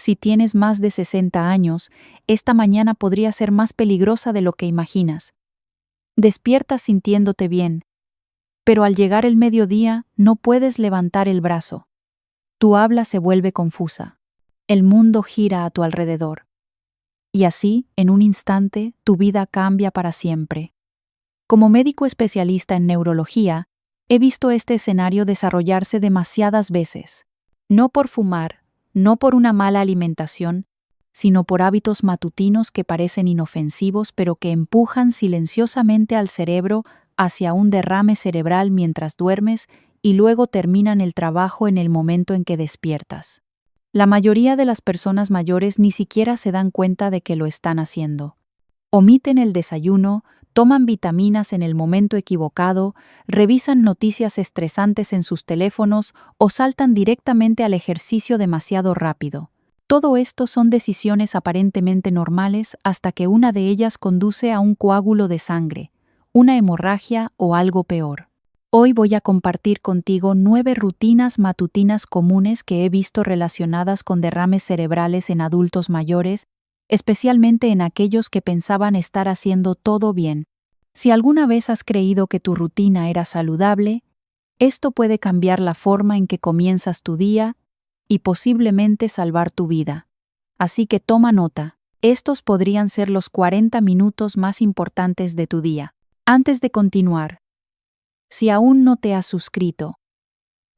Si tienes más de 60 años, esta mañana podría ser más peligrosa de lo que imaginas. Despiertas sintiéndote bien, pero al llegar el mediodía no puedes levantar el brazo. Tu habla se vuelve confusa. El mundo gira a tu alrededor. Y así, en un instante, tu vida cambia para siempre. Como médico especialista en neurología, he visto este escenario desarrollarse demasiadas veces. No por fumar, no por una mala alimentación, sino por hábitos matutinos que parecen inofensivos pero que empujan silenciosamente al cerebro hacia un derrame cerebral mientras duermes y luego terminan el trabajo en el momento en que despiertas. La mayoría de las personas mayores ni siquiera se dan cuenta de que lo están haciendo. Omiten el desayuno, toman vitaminas en el momento equivocado, revisan noticias estresantes en sus teléfonos o saltan directamente al ejercicio demasiado rápido. Todo esto son decisiones aparentemente normales hasta que una de ellas conduce a un coágulo de sangre, una hemorragia o algo peor. Hoy voy a compartir contigo 9 rutinas matutinas comunes que he visto relacionadas con derrames cerebrales en adultos mayores, especialmente en aquellos que pensaban estar haciendo todo bien. Si alguna vez has creído que tu rutina era saludable, esto puede cambiar la forma en que comienzas tu día y posiblemente salvar tu vida. Así que toma nota. Estos podrían ser los 40 minutos más importantes de tu día. Antes de continuar, si aún no te has suscrito,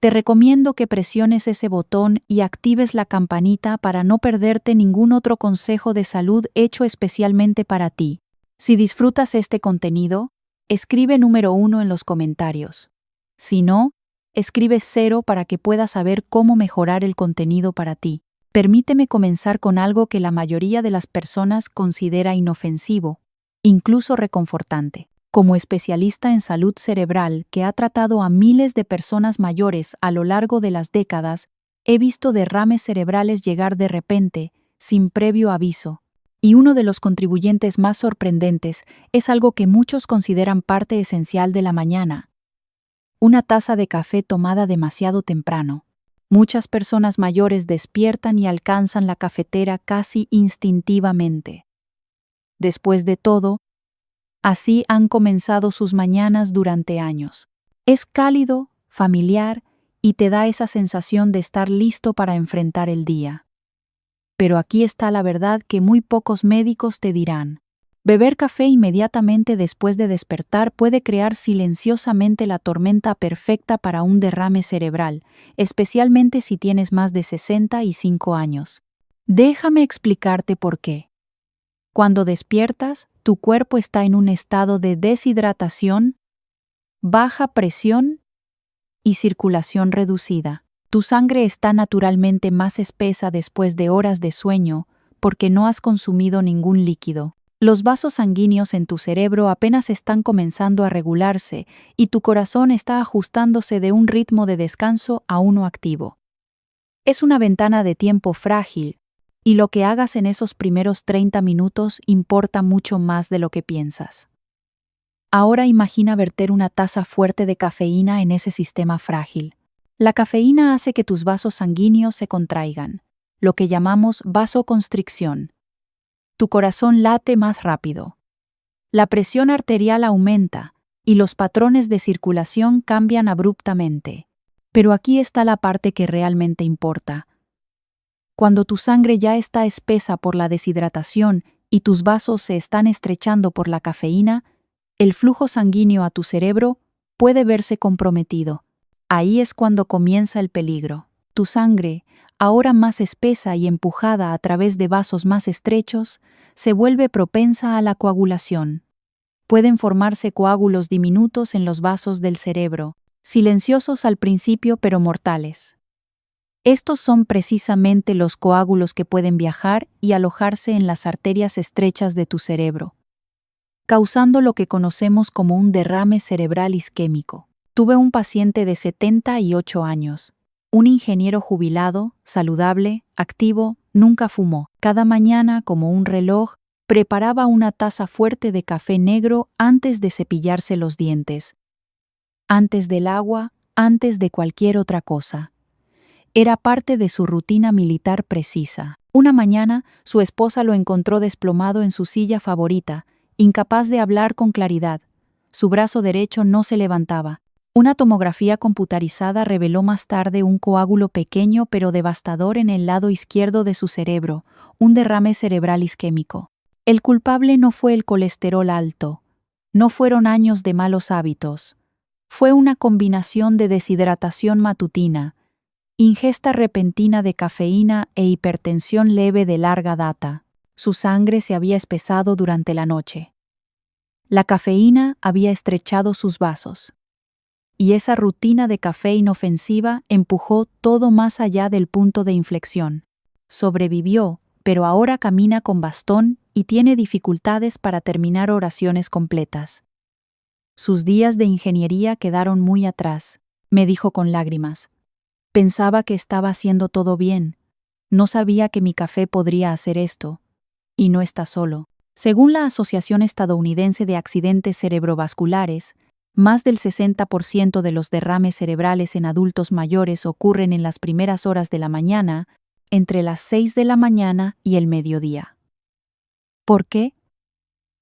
te recomiendo que presiones ese botón y actives la campanita para no perderte ningún otro consejo de salud hecho especialmente para ti. Si disfrutas este contenido, escribe número 1 en los comentarios. Si no, escribe 0 para que puedas saber cómo mejorar el contenido para ti. Permíteme comenzar con algo que la mayoría de las personas considera inofensivo, incluso reconfortante. Como especialista en salud cerebral que ha tratado a miles de personas mayores a lo largo de las décadas, he visto derrames cerebrales llegar de repente, sin previo aviso. Y uno de los contribuyentes más sorprendentes es algo que muchos consideran parte esencial de la mañana: una taza de café tomada demasiado temprano. Muchas personas mayores despiertan y alcanzan la cafetera casi instintivamente. Después de todo, así han comenzado sus mañanas durante años. Es cálido, familiar y te da esa sensación de estar listo para enfrentar el día. Pero aquí está la verdad que muy pocos médicos te dirán. Beber café inmediatamente después de despertar puede crear silenciosamente la tormenta perfecta para un derrame cerebral, especialmente si tienes más de 65 años. Déjame explicarte por qué. Cuando despiertas, tu cuerpo está en un estado de deshidratación, baja presión y circulación reducida. Tu sangre está naturalmente más espesa después de horas de sueño porque no has consumido ningún líquido. Los vasos sanguíneos en tu cerebro apenas están comenzando a regularse y tu corazón está ajustándose de un ritmo de descanso a uno activo. Es una ventana de tiempo frágil, y lo que hagas en esos primeros 30 minutos importa mucho más de lo que piensas. Ahora imagina verter una taza fuerte de cafeína en ese sistema frágil. La cafeína hace que tus vasos sanguíneos se contraigan, lo que llamamos vasoconstricción. Tu corazón late más rápido. La presión arterial aumenta y los patrones de circulación cambian abruptamente. Pero aquí está la parte que realmente importa. Cuando tu sangre ya está espesa por la deshidratación y tus vasos se están estrechando por la cafeína, el flujo sanguíneo a tu cerebro puede verse comprometido. Ahí es cuando comienza el peligro. Tu sangre, ahora más espesa y empujada a través de vasos más estrechos, se vuelve propensa a la coagulación. Pueden formarse coágulos diminutos en los vasos del cerebro, silenciosos al principio pero mortales. Estos son precisamente los coágulos que pueden viajar y alojarse en las arterias estrechas de tu cerebro, causando lo que conocemos como un derrame cerebral isquémico. Tuve un paciente de 78 años, un ingeniero jubilado, saludable, activo, nunca fumó. Cada mañana, como un reloj, preparaba una taza fuerte de café negro antes de cepillarse los dientes, antes del agua, antes de cualquier otra cosa. Era parte de su rutina militar precisa. Una mañana, su esposa lo encontró desplomado en su silla favorita, incapaz de hablar con claridad. Su brazo derecho no se levantaba. Una tomografía computarizada reveló más tarde un coágulo pequeño pero devastador en el lado izquierdo de su cerebro, un derrame cerebral isquémico. El culpable no fue el colesterol alto, no fueron años de malos hábitos. Fue una combinación de deshidratación matutina, ingesta repentina de cafeína e hipertensión leve de larga data. Su sangre se había espesado durante la noche. La cafeína había estrechado sus vasos. Y esa rutina de café inofensiva empujó todo más allá del punto de inflexión. Sobrevivió, pero ahora camina con bastón y tiene dificultades para terminar oraciones completas. Sus días de ingeniería quedaron muy atrás, me dijo con lágrimas. Pensaba que estaba haciendo todo bien. No sabía que mi café podría hacer esto. Y no está solo. Según la Asociación Estadounidense de Accidentes Cerebrovasculares, más del 60% de los derrames cerebrales en adultos mayores ocurren en las primeras horas de la mañana, entre las 6 de la mañana y el mediodía. ¿Por qué?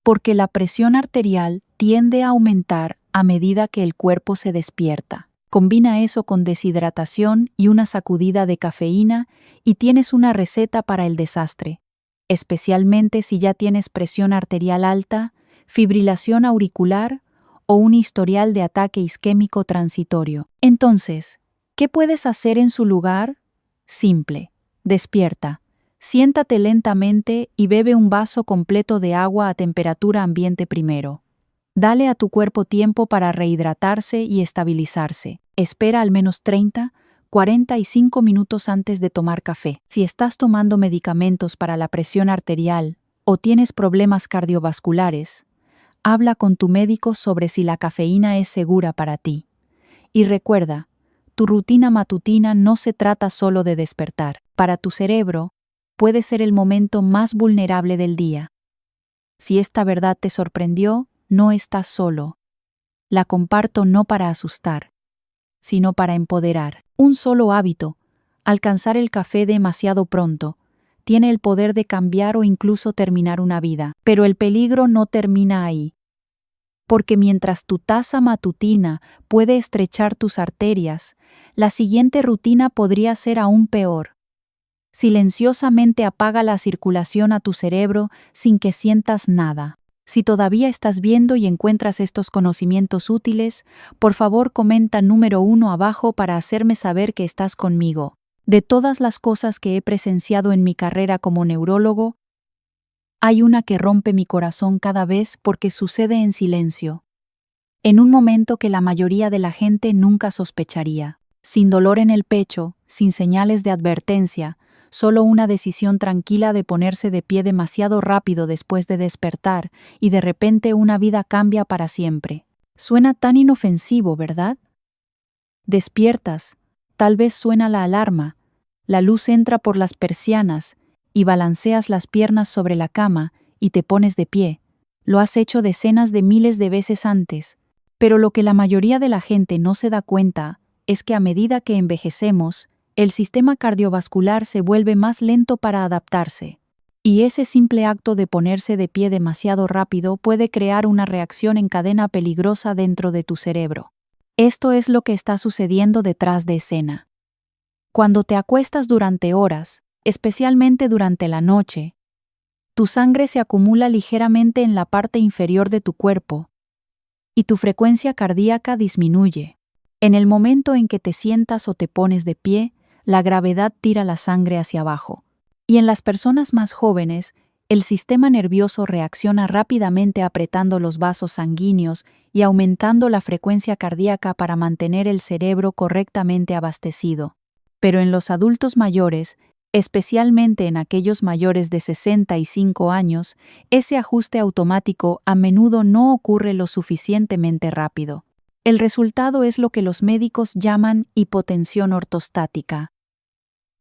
Porque la presión arterial tiende a aumentar a medida que el cuerpo se despierta. Combina eso con deshidratación y una sacudida de cafeína y tienes una receta para el desastre, especialmente si ya tienes presión arterial alta, fibrilación auricular o un historial de ataque isquémico transitorio. Entonces, ¿qué puedes hacer en su lugar? Simple. Despierta. Siéntate lentamente y bebe un vaso completo de agua a temperatura ambiente primero. Dale a tu cuerpo tiempo para rehidratarse y estabilizarse. Espera al menos 45 minutos antes de tomar café. Si estás tomando medicamentos para la presión arterial o tienes problemas cardiovasculares, habla con tu médico sobre si la cafeína es segura para ti. Y recuerda, tu rutina matutina no se trata solo de despertar. Para tu cerebro, puede ser el momento más vulnerable del día. Si esta verdad te sorprendió, no estás solo. La comparto no para asustar, sino para empoderar. Un solo hábito, alcanzar el café demasiado pronto, tiene el poder de cambiar o incluso terminar una vida. Pero el peligro no termina ahí. Porque mientras tu taza matutina puede estrechar tus arterias, la siguiente rutina podría ser aún peor. Silenciosamente apaga la circulación a tu cerebro sin que sientas nada. Si todavía estás viendo y encuentras estos conocimientos útiles, por favor comenta número 1 abajo para hacerme saber que estás conmigo. De todas las cosas que he presenciado en mi carrera como neurólogo, hay una que rompe mi corazón cada vez porque sucede en silencio. En un momento que la mayoría de la gente nunca sospecharía. Sin dolor en el pecho, sin señales de advertencia, solo una decisión tranquila de ponerse de pie demasiado rápido después de despertar y de repente una vida cambia para siempre. Suena tan inofensivo, ¿verdad? Despiertas, tal vez suena la alarma, la luz entra por las persianas y balanceas las piernas sobre la cama y te pones de pie. Lo has hecho decenas de miles de veces antes, pero lo que la mayoría de la gente no se da cuenta es que a medida que envejecemos, el sistema cardiovascular se vuelve más lento para adaptarse. Y ese simple acto de ponerse de pie demasiado rápido puede crear una reacción en cadena peligrosa dentro de tu cerebro. Esto es lo que está sucediendo detrás de escena. Cuando te acuestas durante horas, especialmente durante la noche, tu sangre se acumula ligeramente en la parte inferior de tu cuerpo y tu frecuencia cardíaca disminuye. En el momento en que te sientas o te pones de pie, la gravedad tira la sangre hacia abajo. Y en las personas más jóvenes, el sistema nervioso reacciona rápidamente apretando los vasos sanguíneos y aumentando la frecuencia cardíaca para mantener el cerebro correctamente abastecido. Pero en los adultos mayores, especialmente en aquellos mayores de 65 años, ese ajuste automático a menudo no ocurre lo suficientemente rápido. El resultado es lo que los médicos llaman hipotensión ortostática,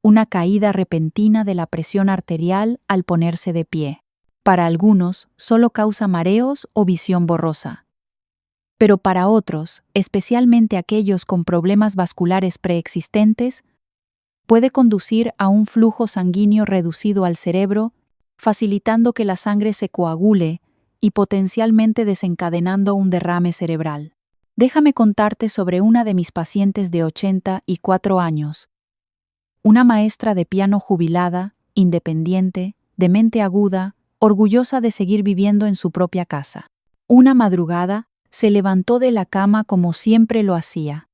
una caída repentina de la presión arterial al ponerse de pie. Para algunos, solo causa mareos o visión borrosa. Pero para otros, especialmente aquellos con problemas vasculares preexistentes, Puede conducir a un flujo sanguíneo reducido al cerebro, facilitando que la sangre se coagule y potencialmente desencadenando un derrame cerebral. Déjame contarte sobre una de mis pacientes de 84 años. Una maestra de piano jubilada, independiente, de mente aguda, orgullosa de seguir viviendo en su propia casa. Una madrugada, se levantó de la cama como siempre lo hacía.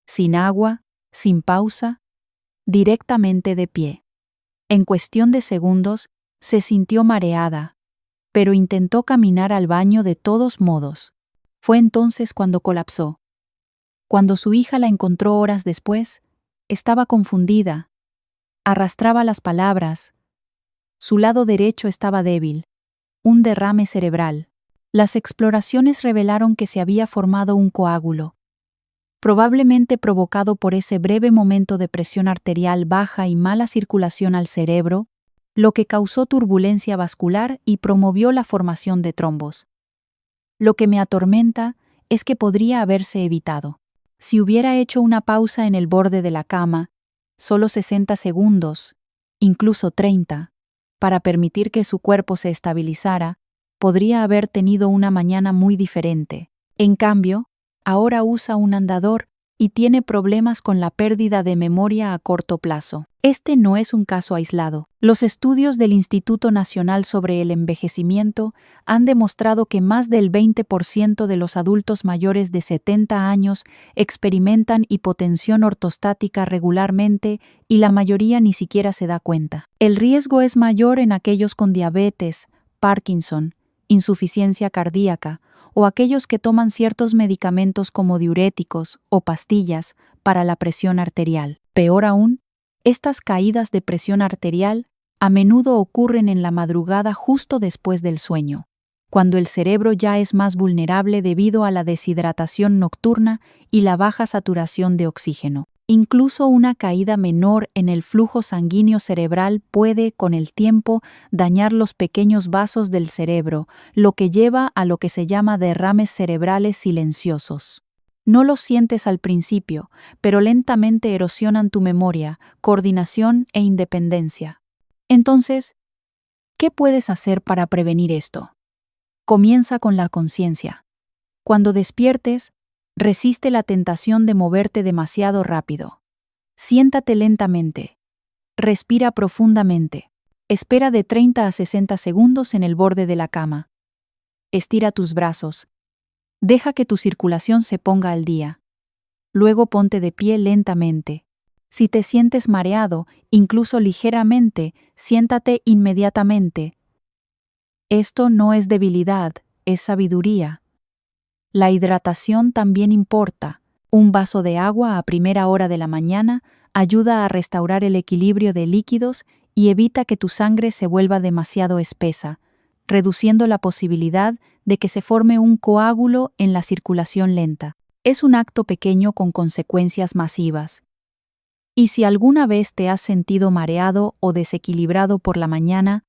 Sin agua, sin pausa, directamente de pie. En cuestión de segundos, se sintió mareada, pero intentó caminar al baño de todos modos. Fue entonces cuando colapsó. Cuando su hija la encontró horas después, estaba confundida. Arrastraba las palabras. Su lado derecho estaba débil. Un derrame cerebral. Las exploraciones revelaron que se había formado un coágulo, probablemente provocado por ese breve momento de presión arterial baja y mala circulación al cerebro, lo que causó turbulencia vascular y promovió la formación de trombos. Lo que me atormenta es que podría haberse evitado. Si hubiera hecho una pausa en el borde de la cama, solo 60 segundos, incluso 30, para permitir que su cuerpo se estabilizara, podría haber tenido una mañana muy diferente. En cambio, ahora usa un andador y tiene problemas con la pérdida de memoria a corto plazo. Este no es un caso aislado. Los estudios del Instituto Nacional sobre el Envejecimiento han demostrado que más del 20% de los adultos mayores de 70 años experimentan hipotensión ortostática regularmente y la mayoría ni siquiera se da cuenta. El riesgo es mayor en aquellos con diabetes, Parkinson, insuficiencia cardíaca, o aquellos que toman ciertos medicamentos como diuréticos o pastillas para la presión arterial. Peor aún, estas caídas de presión arterial a menudo ocurren en la madrugada justo después del sueño, cuando el cerebro ya es más vulnerable debido a la deshidratación nocturna y la baja saturación de oxígeno. Incluso una caída menor en el flujo sanguíneo cerebral puede, con el tiempo, dañar los pequeños vasos del cerebro, lo que lleva a lo que se llama derrames cerebrales silenciosos. No los sientes al principio, pero lentamente erosionan tu memoria, coordinación e independencia. Entonces, ¿qué puedes hacer para prevenir esto? Comienza con la conciencia. Cuando despiertes, resiste la tentación de moverte demasiado rápido. Siéntate lentamente. Respira profundamente. Espera de 30 a 60 segundos en el borde de la cama. Estira tus brazos. Deja que tu circulación se ponga al día. Luego ponte de pie lentamente. Si te sientes mareado, incluso ligeramente, siéntate inmediatamente. Esto no es debilidad, es sabiduría. La hidratación también importa. Un vaso de agua a primera hora de la mañana ayuda a restaurar el equilibrio de líquidos y evita que tu sangre se vuelva demasiado espesa, reduciendo la posibilidad de que se forme un coágulo en la circulación lenta. Es un acto pequeño con consecuencias masivas. Y si alguna vez te has sentido mareado o desequilibrado por la mañana,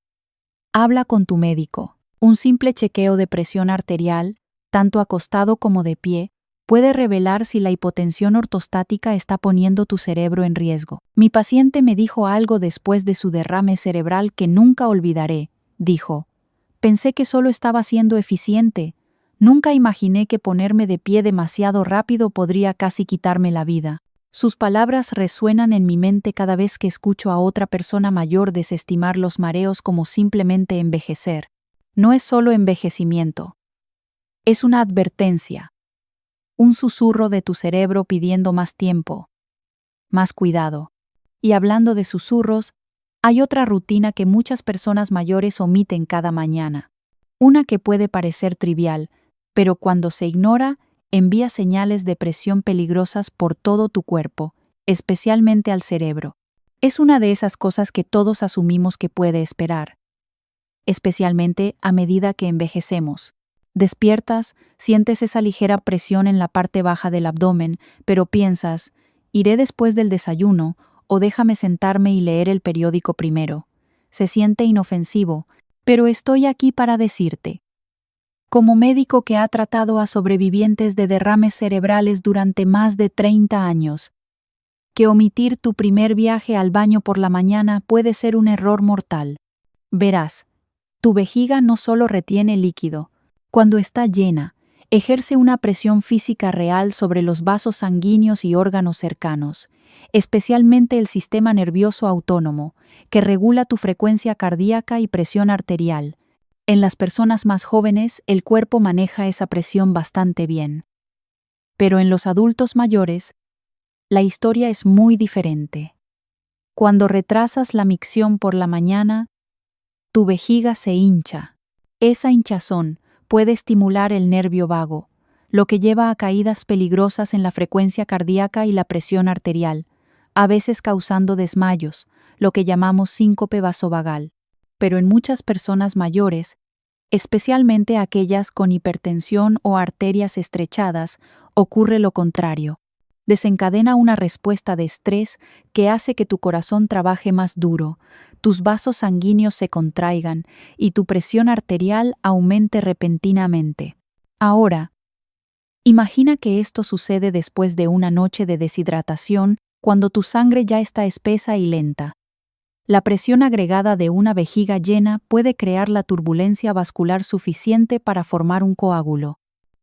habla con tu médico. Un simple chequeo de presión arterial, tanto acostado como de pie, puede revelar si la hipotensión ortostática está poniendo tu cerebro en riesgo. Mi paciente me dijo algo después de su derrame cerebral que nunca olvidaré. Dijo: pensé que solo estaba siendo eficiente. Nunca imaginé que ponerme de pie demasiado rápido podría casi quitarme la vida. Sus palabras resuenan en mi mente cada vez que escucho a otra persona mayor desestimar los mareos como simplemente envejecer. No es solo envejecimiento. Es una advertencia. Un susurro de tu cerebro pidiendo más tiempo, más cuidado. Y hablando de susurros, hay otra rutina que muchas personas mayores omiten cada mañana. Una que puede parecer trivial, pero cuando se ignora, envía señales de presión peligrosas por todo tu cuerpo, especialmente al cerebro. Es una de esas cosas que todos asumimos que puede esperar, especialmente a medida que envejecemos. Despiertas, sientes esa ligera presión en la parte baja del abdomen, pero piensas: iré después del desayuno o déjame sentarme y leer el periódico primero. Se siente inofensivo, pero estoy aquí para decirte, como médico que ha tratado a sobrevivientes de derrames cerebrales durante más de 30 años, que omitir tu primer viaje al baño por la mañana puede ser un error mortal. Verás, tu vejiga no solo retiene líquido, cuando está llena, ejerce una presión física real sobre los vasos sanguíneos y órganos cercanos, especialmente el sistema nervioso autónomo, que regula tu frecuencia cardíaca y presión arterial. En las personas más jóvenes, el cuerpo maneja esa presión bastante bien. Pero en los adultos mayores, la historia es muy diferente. Cuando retrasas la micción por la mañana, tu vejiga se hincha. Esa hinchazón puede estimular el nervio vago, lo que lleva a caídas peligrosas en la frecuencia cardíaca y la presión arterial, a veces causando desmayos, lo que llamamos síncope vasovagal. Pero en muchas personas mayores, especialmente aquellas con hipertensión o arterias estrechadas, ocurre lo contrario. Desencadena una respuesta de estrés que hace que tu corazón trabaje más duro, tus vasos sanguíneos se contraigan y tu presión arterial aumente repentinamente. Ahora, imagina que esto sucede después de una noche de deshidratación, cuando tu sangre ya está espesa y lenta. La presión agregada de una vejiga llena puede crear la turbulencia vascular suficiente para formar un coágulo.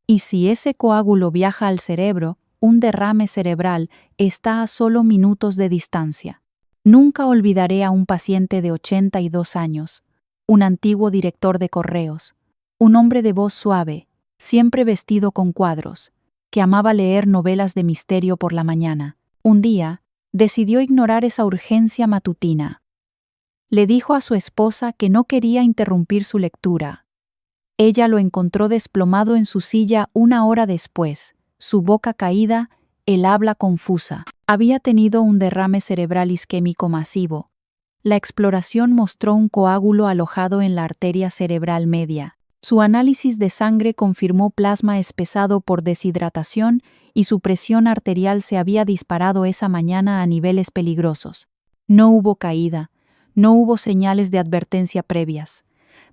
Y si ese coágulo viaja al cerebro, un derrame cerebral está a solo minutos de distancia. Nunca olvidaré a un paciente de 82 años, un antiguo director de correos, un hombre de voz suave, siempre vestido con cuadros, que amaba leer novelas de misterio por la mañana. Un día, decidió ignorar esa urgencia matutina. Le dijo a su esposa que no quería interrumpir su lectura. Ella lo encontró desplomado en su silla una hora después, su boca caída, el habla confusa. Había tenido un derrame cerebral isquémico masivo. La exploración mostró un coágulo alojado en la arteria cerebral media. Su análisis de sangre confirmó plasma espesado por deshidratación y su presión arterial se había disparado esa mañana a niveles peligrosos. No hubo caída, no hubo señales de advertencia previas.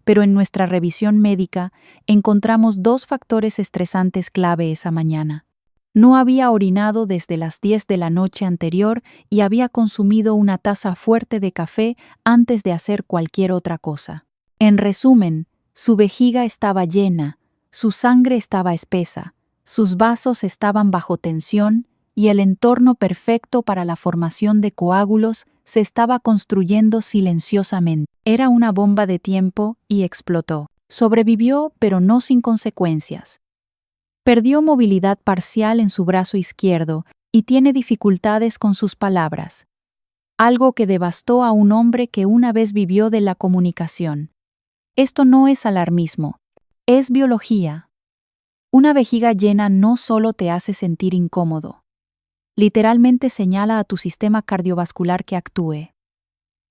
Pero en nuestra revisión médica encontramos dos factores estresantes clave esa mañana. No había orinado desde las 10 de la noche anterior y había consumido una taza fuerte de café antes de hacer cualquier otra cosa. En resumen, su vejiga estaba llena, su sangre estaba espesa, sus vasos estaban bajo tensión y el entorno perfecto para la formación de coágulos se estaba construyendo silenciosamente. Era una bomba de tiempo y explotó. Sobrevivió, pero no sin consecuencias. Perdió movilidad parcial en su brazo izquierdo y tiene dificultades con sus palabras. Algo que devastó a un hombre que una vez vivió de la comunicación. Esto no es alarmismo, es biología. Una vejiga llena no solo te hace sentir incómodo. Literalmente señala a tu sistema cardiovascular que actúe.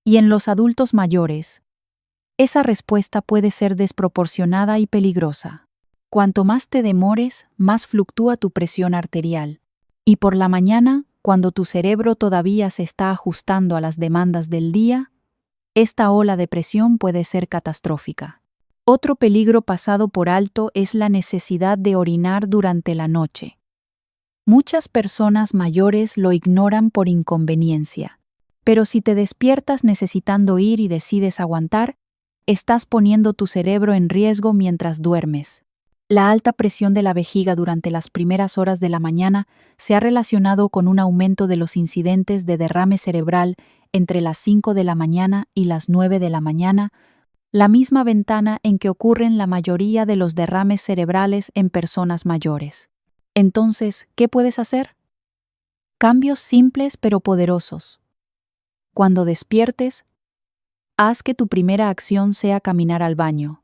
Y en los adultos mayores, esa respuesta puede ser desproporcionada y peligrosa. Cuanto más te demores, más fluctúa tu presión arterial. Y por la mañana, cuando tu cerebro todavía se está ajustando a las demandas del día, esta ola de presión puede ser catastrófica. Otro peligro pasado por alto es la necesidad de orinar durante la noche. Muchas personas mayores lo ignoran por inconveniencia, pero si te despiertas necesitando ir y decides aguantar, estás poniendo tu cerebro en riesgo mientras duermes. La alta presión de la vejiga durante las primeras horas de la mañana se ha relacionado con un aumento de los incidentes de derrame cerebral entre las 5 de la mañana y las 9 de la mañana, la misma ventana en que ocurren la mayoría de los derrames cerebrales en personas mayores. Entonces, ¿qué puedes hacer? Cambios simples pero poderosos. Cuando despiertes, haz que tu primera acción sea caminar al baño.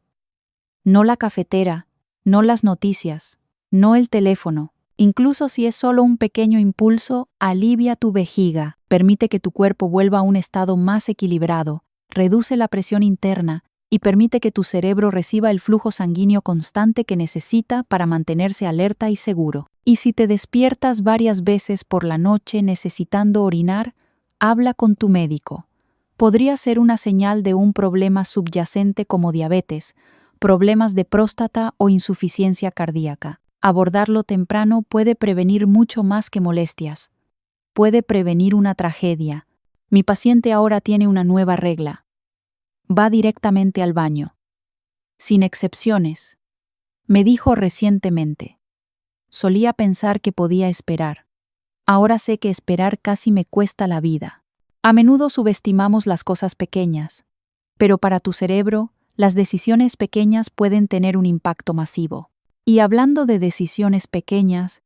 No la cafetera, no las noticias, no el teléfono. Incluso si es solo un pequeño impulso, alivia tu vejiga, permite que tu cuerpo vuelva a un estado más equilibrado, reduce la presión interna y permite que tu cerebro reciba el flujo sanguíneo constante que necesita para mantenerse alerta y seguro. Y si te despiertas varias veces por la noche necesitando orinar, habla con tu médico. Podría ser una señal de un problema subyacente como diabetes, problemas de próstata o insuficiencia cardíaca. Abordarlo temprano puede prevenir mucho más que molestias. puede prevenir una tragedia. Mi paciente ahora tiene una nueva regla. Va directamente al baño. Sin excepciones. Me dijo recientemente. Solía pensar que podía esperar. Ahora sé que esperar casi me cuesta la vida. A menudo subestimamos las cosas pequeñas, pero para tu cerebro, las decisiones pequeñas pueden tener un impacto masivo. Y hablando de decisiones pequeñas,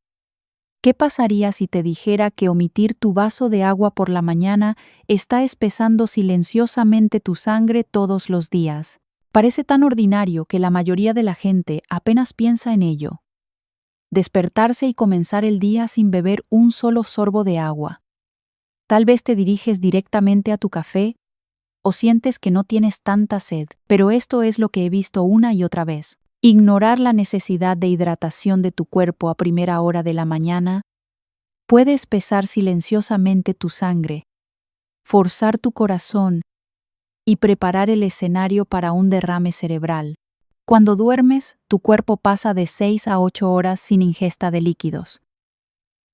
¿qué pasaría si te dijera que omitir tu vaso de agua por la mañana está espesando silenciosamente tu sangre todos los días? Parece tan ordinario que la mayoría de la gente apenas piensa en ello. Despertarse y comenzar el día sin beber un solo sorbo de agua. Tal vez te diriges directamente a tu café o sientes que no tienes tanta sed, pero esto es lo que he visto una y otra vez. Ignorar la necesidad de hidratación de tu cuerpo a primera hora de la mañana puede espesar silenciosamente tu sangre, forzar tu corazón y preparar el escenario para un derrame cerebral. Cuando duermes, tu cuerpo pasa de 6 a 8 horas sin ingesta de líquidos.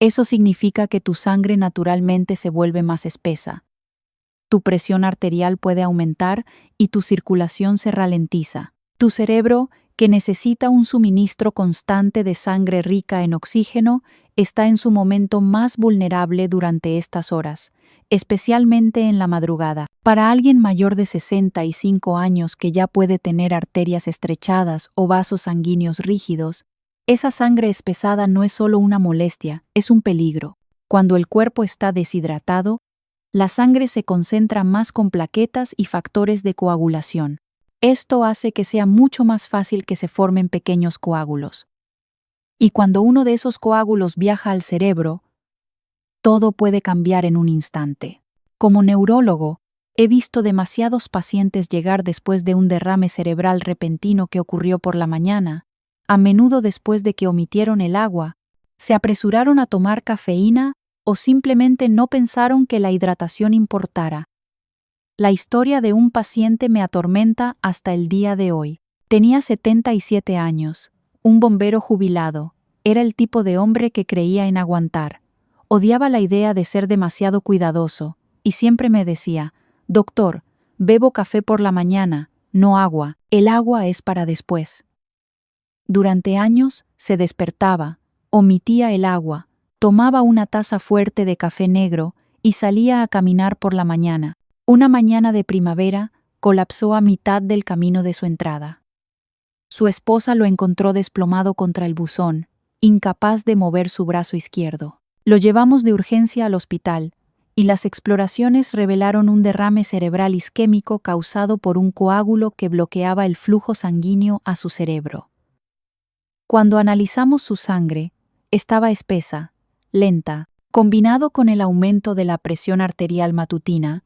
Eso significa que tu sangre naturalmente se vuelve más espesa. Tu presión arterial puede aumentar y tu circulación se ralentiza. Tu cerebro, que necesita un suministro constante de sangre rica en oxígeno, está en su momento más vulnerable durante estas horas, especialmente en la madrugada. Para alguien mayor de 65 años que ya puede tener arterias estrechadas o vasos sanguíneos rígidos, esa sangre espesada no es solo una molestia, es un peligro. Cuando el cuerpo está deshidratado, la sangre se concentra más con plaquetas y factores de coagulación. Esto hace que sea mucho más fácil que se formen pequeños coágulos. Y cuando uno de esos coágulos viaja al cerebro, todo puede cambiar en un instante. Como neurólogo, he visto demasiados pacientes llegar después de un derrame cerebral repentino que ocurrió por la mañana, a menudo después de que omitieron el agua, se apresuraron a tomar cafeína o simplemente no pensaron que la hidratación importara. La historia de un paciente me atormenta hasta el día de hoy. Tenía 77 años, un bombero jubilado, era el tipo de hombre que creía en aguantar. Odiaba la idea de ser demasiado cuidadoso, y siempre me decía, «Doctor, bebo café por la mañana, no agua, el agua es para después». Durante años se despertaba, omitía el agua, tomaba una taza fuerte de café negro y salía a caminar por la mañana. Una mañana de primavera, colapsó a mitad del camino de su entrada. Su esposa lo encontró desplomado contra el buzón, incapaz de mover su brazo izquierdo. Lo llevamos de urgencia al hospital, y las exploraciones revelaron un derrame cerebral isquémico causado por un coágulo que bloqueaba el flujo sanguíneo a su cerebro. Cuando analizamos su sangre, estaba espesa, lenta, combinado con el aumento de la presión arterial matutina,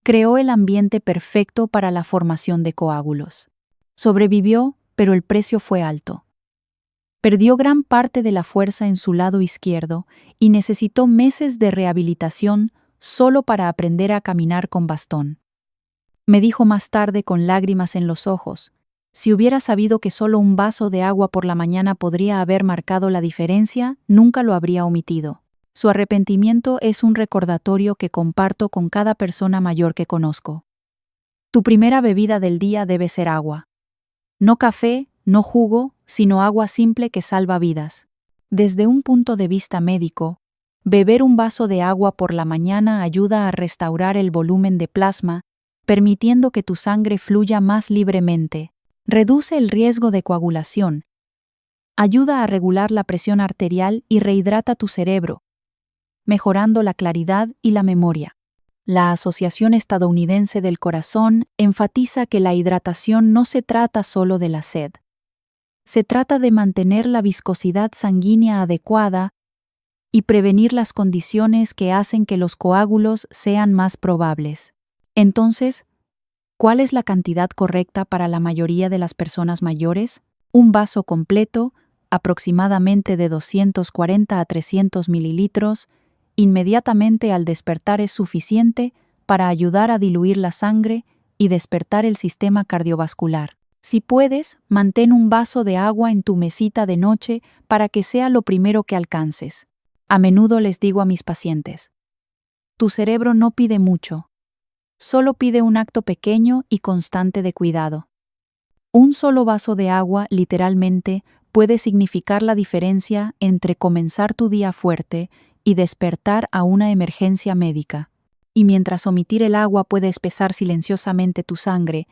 creó el ambiente perfecto para la formación de coágulos. Sobrevivió, pero el precio fue alto. Perdió gran parte de la fuerza en su lado izquierdo y necesitó meses de rehabilitación solo para aprender a caminar con bastón. Me dijo más tarde con lágrimas en los ojos, si hubiera sabido que solo un vaso de agua por la mañana podría haber marcado la diferencia, nunca lo habría omitido. Su arrepentimiento es un recordatorio que comparto con cada persona mayor que conozco. Tu primera bebida del día debe ser agua. No café, no jugo, sino agua simple que salva vidas. Desde un punto de vista médico, beber un vaso de agua por la mañana ayuda a restaurar el volumen de plasma, permitiendo que tu sangre fluya más libremente. Reduce el riesgo de coagulación. Ayuda a regular la presión arterial y rehidrata tu cerebro, mejorando la claridad y la memoria. La Asociación Estadounidense del Corazón enfatiza que la hidratación no se trata solo de la sed. Se trata de mantener la viscosidad sanguínea adecuada y prevenir las condiciones que hacen que los coágulos sean más probables. Entonces, ¿cuál es la cantidad correcta para la mayoría de las personas mayores? Un vaso completo, aproximadamente de 240 a 300 mililitros, inmediatamente al despertar es suficiente para ayudar a diluir la sangre y despertar el sistema cardiovascular. Si puedes, mantén un vaso de agua en tu mesita de noche para que sea lo primero que alcances. A menudo les digo a mis pacientes, Tu cerebro no pide mucho. Solo pide un acto pequeño y constante de cuidado. Un solo vaso de agua, literalmente, puede significar la diferencia entre comenzar tu día fuerte y despertar a una emergencia médica. Y mientras omitir el agua puede espesar silenciosamente tu sangre,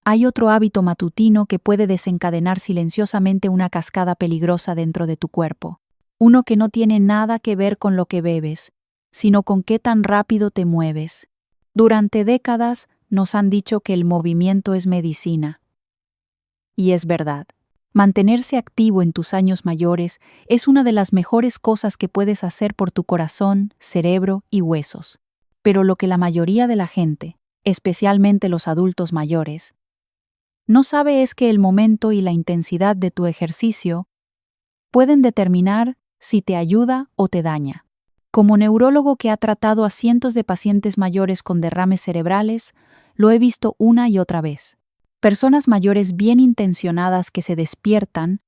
hay otro hábito matutino que puede desencadenar silenciosamente una cascada peligrosa dentro de tu cuerpo. Uno que no tiene nada que ver con lo que bebes, sino con qué tan rápido te mueves. Durante décadas nos han dicho que el movimiento es medicina. Y es verdad. Mantenerse activo en tus años mayores es una de las mejores cosas que puedes hacer por tu corazón, cerebro y huesos. Pero lo que la mayoría de la gente, especialmente los adultos mayores, no sabe es que el momento y la intensidad de tu ejercicio pueden determinar si te ayuda o te daña. Como neurólogo que ha tratado a cientos de pacientes mayores con derrames cerebrales, lo he visto una y otra vez. Personas mayores bien intencionadas que se despiertan,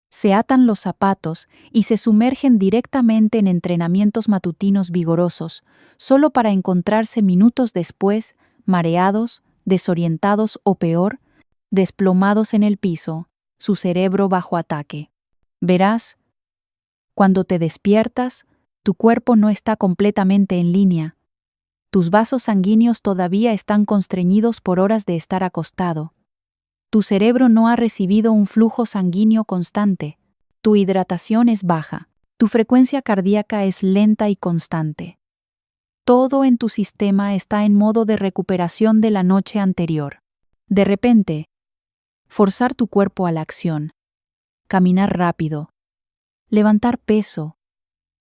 se atan los zapatos y se sumergen directamente en entrenamientos matutinos vigorosos, solo para encontrarse minutos después mareados, desorientados o peor, desplomados en el piso, su cerebro bajo ataque. Verás, cuando te despiertas, tu cuerpo no está completamente en línea. Tus vasos sanguíneos todavía están constreñidos por horas de estar acostado. Tu cerebro no ha recibido un flujo sanguíneo constante. Tu hidratación es baja. Tu frecuencia cardíaca es lenta y constante. Todo en tu sistema está en modo de recuperación de la noche anterior. De repente, forzar tu cuerpo a la acción, caminar rápido, levantar peso,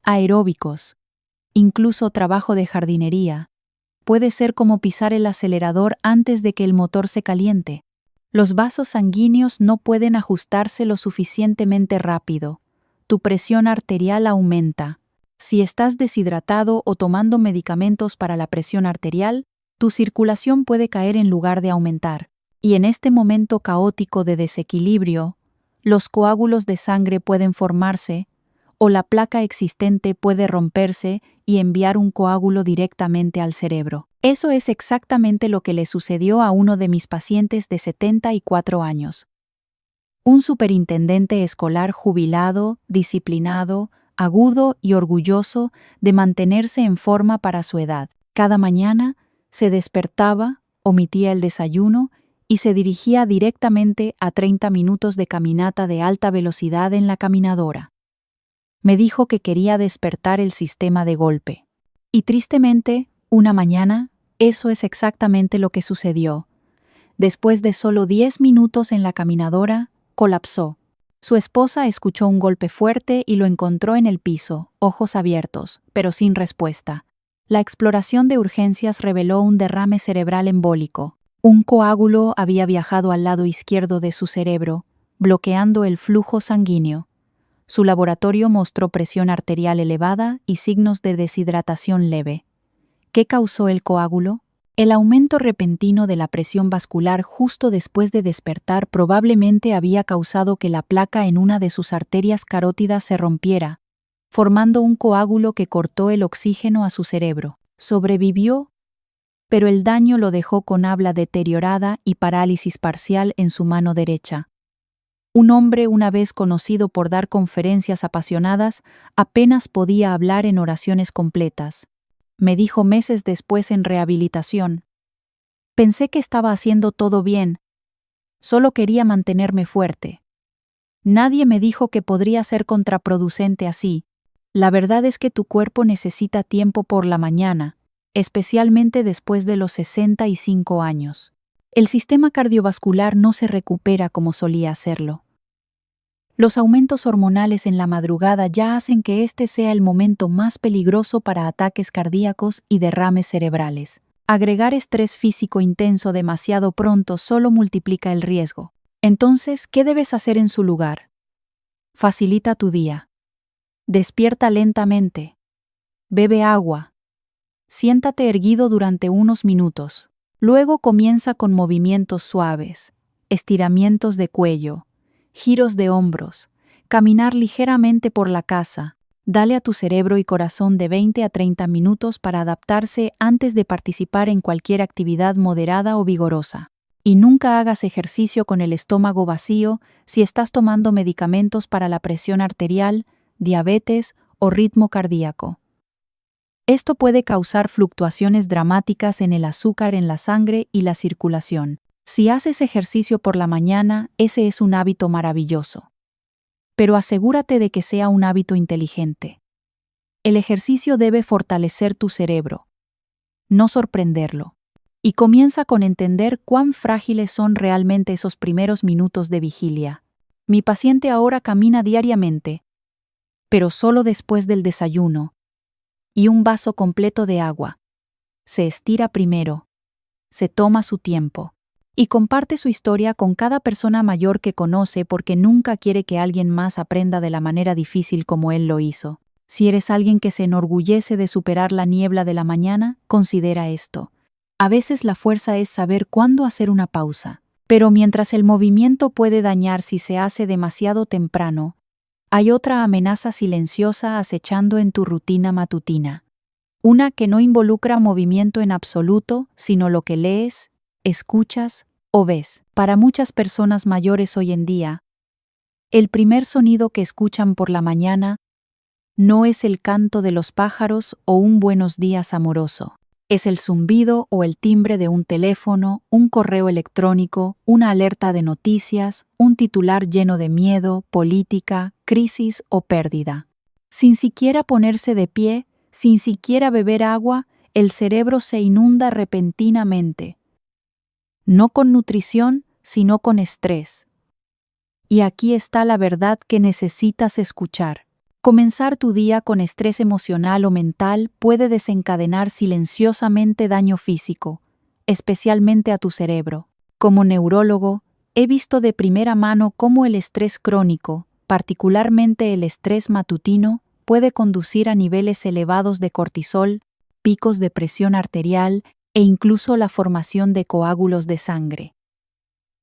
aeróbicos, incluso trabajo de jardinería, puede ser como pisar el acelerador antes de que el motor se caliente. Los vasos sanguíneos no pueden ajustarse lo suficientemente rápido. Tu presión arterial aumenta. Si estás deshidratado o tomando medicamentos para la presión arterial, tu circulación puede caer en lugar de aumentar. Y en este momento caótico de desequilibrio, los coágulos de sangre pueden formarse, o la placa existente puede romperse y enviar un coágulo directamente al cerebro. Eso es exactamente lo que le sucedió a uno de mis pacientes de 74 años. Un superintendente escolar jubilado, disciplinado, agudo y orgulloso de mantenerse en forma para su edad. Cada mañana se despertaba, omitía el desayuno y se dirigía directamente a 30 minutos de caminata de alta velocidad en la caminadora. Me dijo que quería despertar el sistema de golpe. Y tristemente, una mañana, eso es exactamente lo que sucedió. Después de solo 10 minutos en la caminadora, colapsó. Su esposa escuchó un golpe fuerte y lo encontró en el piso, ojos abiertos, pero sin respuesta. La exploración de urgencias reveló un derrame cerebral embólico. Un coágulo había viajado al lado izquierdo de su cerebro, bloqueando el flujo sanguíneo. Su laboratorio mostró presión arterial elevada y signos de deshidratación leve. ¿Qué causó el coágulo? El aumento repentino de la presión vascular justo después de despertar probablemente había causado que la placa en una de sus arterias carótidas se rompiera, formando un coágulo que cortó el oxígeno a su cerebro. Sobrevivió, pero el daño lo dejó con habla deteriorada y parálisis parcial en su mano derecha. Un hombre una vez conocido por dar conferencias apasionadas, apenas podía hablar en oraciones completas. Me dijo meses después en rehabilitación: pensé que estaba haciendo todo bien, solo quería mantenerme fuerte. Nadie me dijo que podría ser contraproducente así. La verdad es que tu cuerpo necesita tiempo por la mañana, especialmente después de los 65 años. El sistema cardiovascular no se recupera como solía hacerlo. Los aumentos hormonales en la madrugada ya hacen que este sea el momento más peligroso para ataques cardíacos y derrames cerebrales. Agregar estrés físico intenso demasiado pronto solo multiplica el riesgo. Entonces, ¿qué debes hacer en su lugar? Facilita tu día. Despierta lentamente. Bebe agua. Siéntate erguido durante unos minutos. Luego comienza con movimientos suaves, estiramientos de cuello, giros de hombros, caminar ligeramente por la casa, Dale a tu cerebro y corazón de 20 a 30 minutos para adaptarse antes de participar en cualquier actividad moderada o vigorosa. Y nunca hagas ejercicio con el estómago vacío si estás tomando medicamentos para la presión arterial, diabetes o ritmo cardíaco. Esto puede causar fluctuaciones dramáticas en el azúcar en la sangre y la circulación. Si haces ejercicio por la mañana, ese es un hábito maravilloso. Pero asegúrate de que sea un hábito inteligente. El ejercicio debe fortalecer tu cerebro, no sorprenderlo. Y comienza con entender cuán frágiles son realmente esos primeros minutos de vigilia. Mi paciente ahora camina diariamente, pero solo después del desayuno y un vaso completo de agua. Se estira primero, se toma su tiempo y comparte su historia con cada persona mayor que conoce porque nunca quiere que alguien más aprenda de la manera difícil como él lo hizo. Si eres alguien que se enorgullece de superar la niebla de la mañana, considera esto. A veces la fuerza es saber cuándo hacer una pausa, pero mientras el movimiento puede dañar si se hace demasiado temprano, hay otra amenaza silenciosa acechando en tu rutina matutina. Una que no involucra movimiento en absoluto, sino lo que lees, escuchas o ves. Para muchas personas mayores hoy en día, el primer sonido que escuchan por la mañana no es el canto de los pájaros o un buenos días amoroso. Es el zumbido o el timbre de un teléfono, un correo electrónico, una alerta de noticias, un titular lleno de miedo, política, crisis o pérdida. Sin siquiera ponerse de pie, sin siquiera beber agua, el cerebro se inunda repentinamente. No con nutrición, sino con estrés. Y aquí está la verdad que necesitas escuchar. Comenzar tu día con estrés emocional o mental puede desencadenar silenciosamente daño físico, especialmente a tu cerebro. Como neurólogo, he visto de primera mano cómo el estrés crónico, particularmente el estrés matutino, puede conducir a niveles elevados de cortisol, picos de presión arterial e incluso la formación de coágulos de sangre.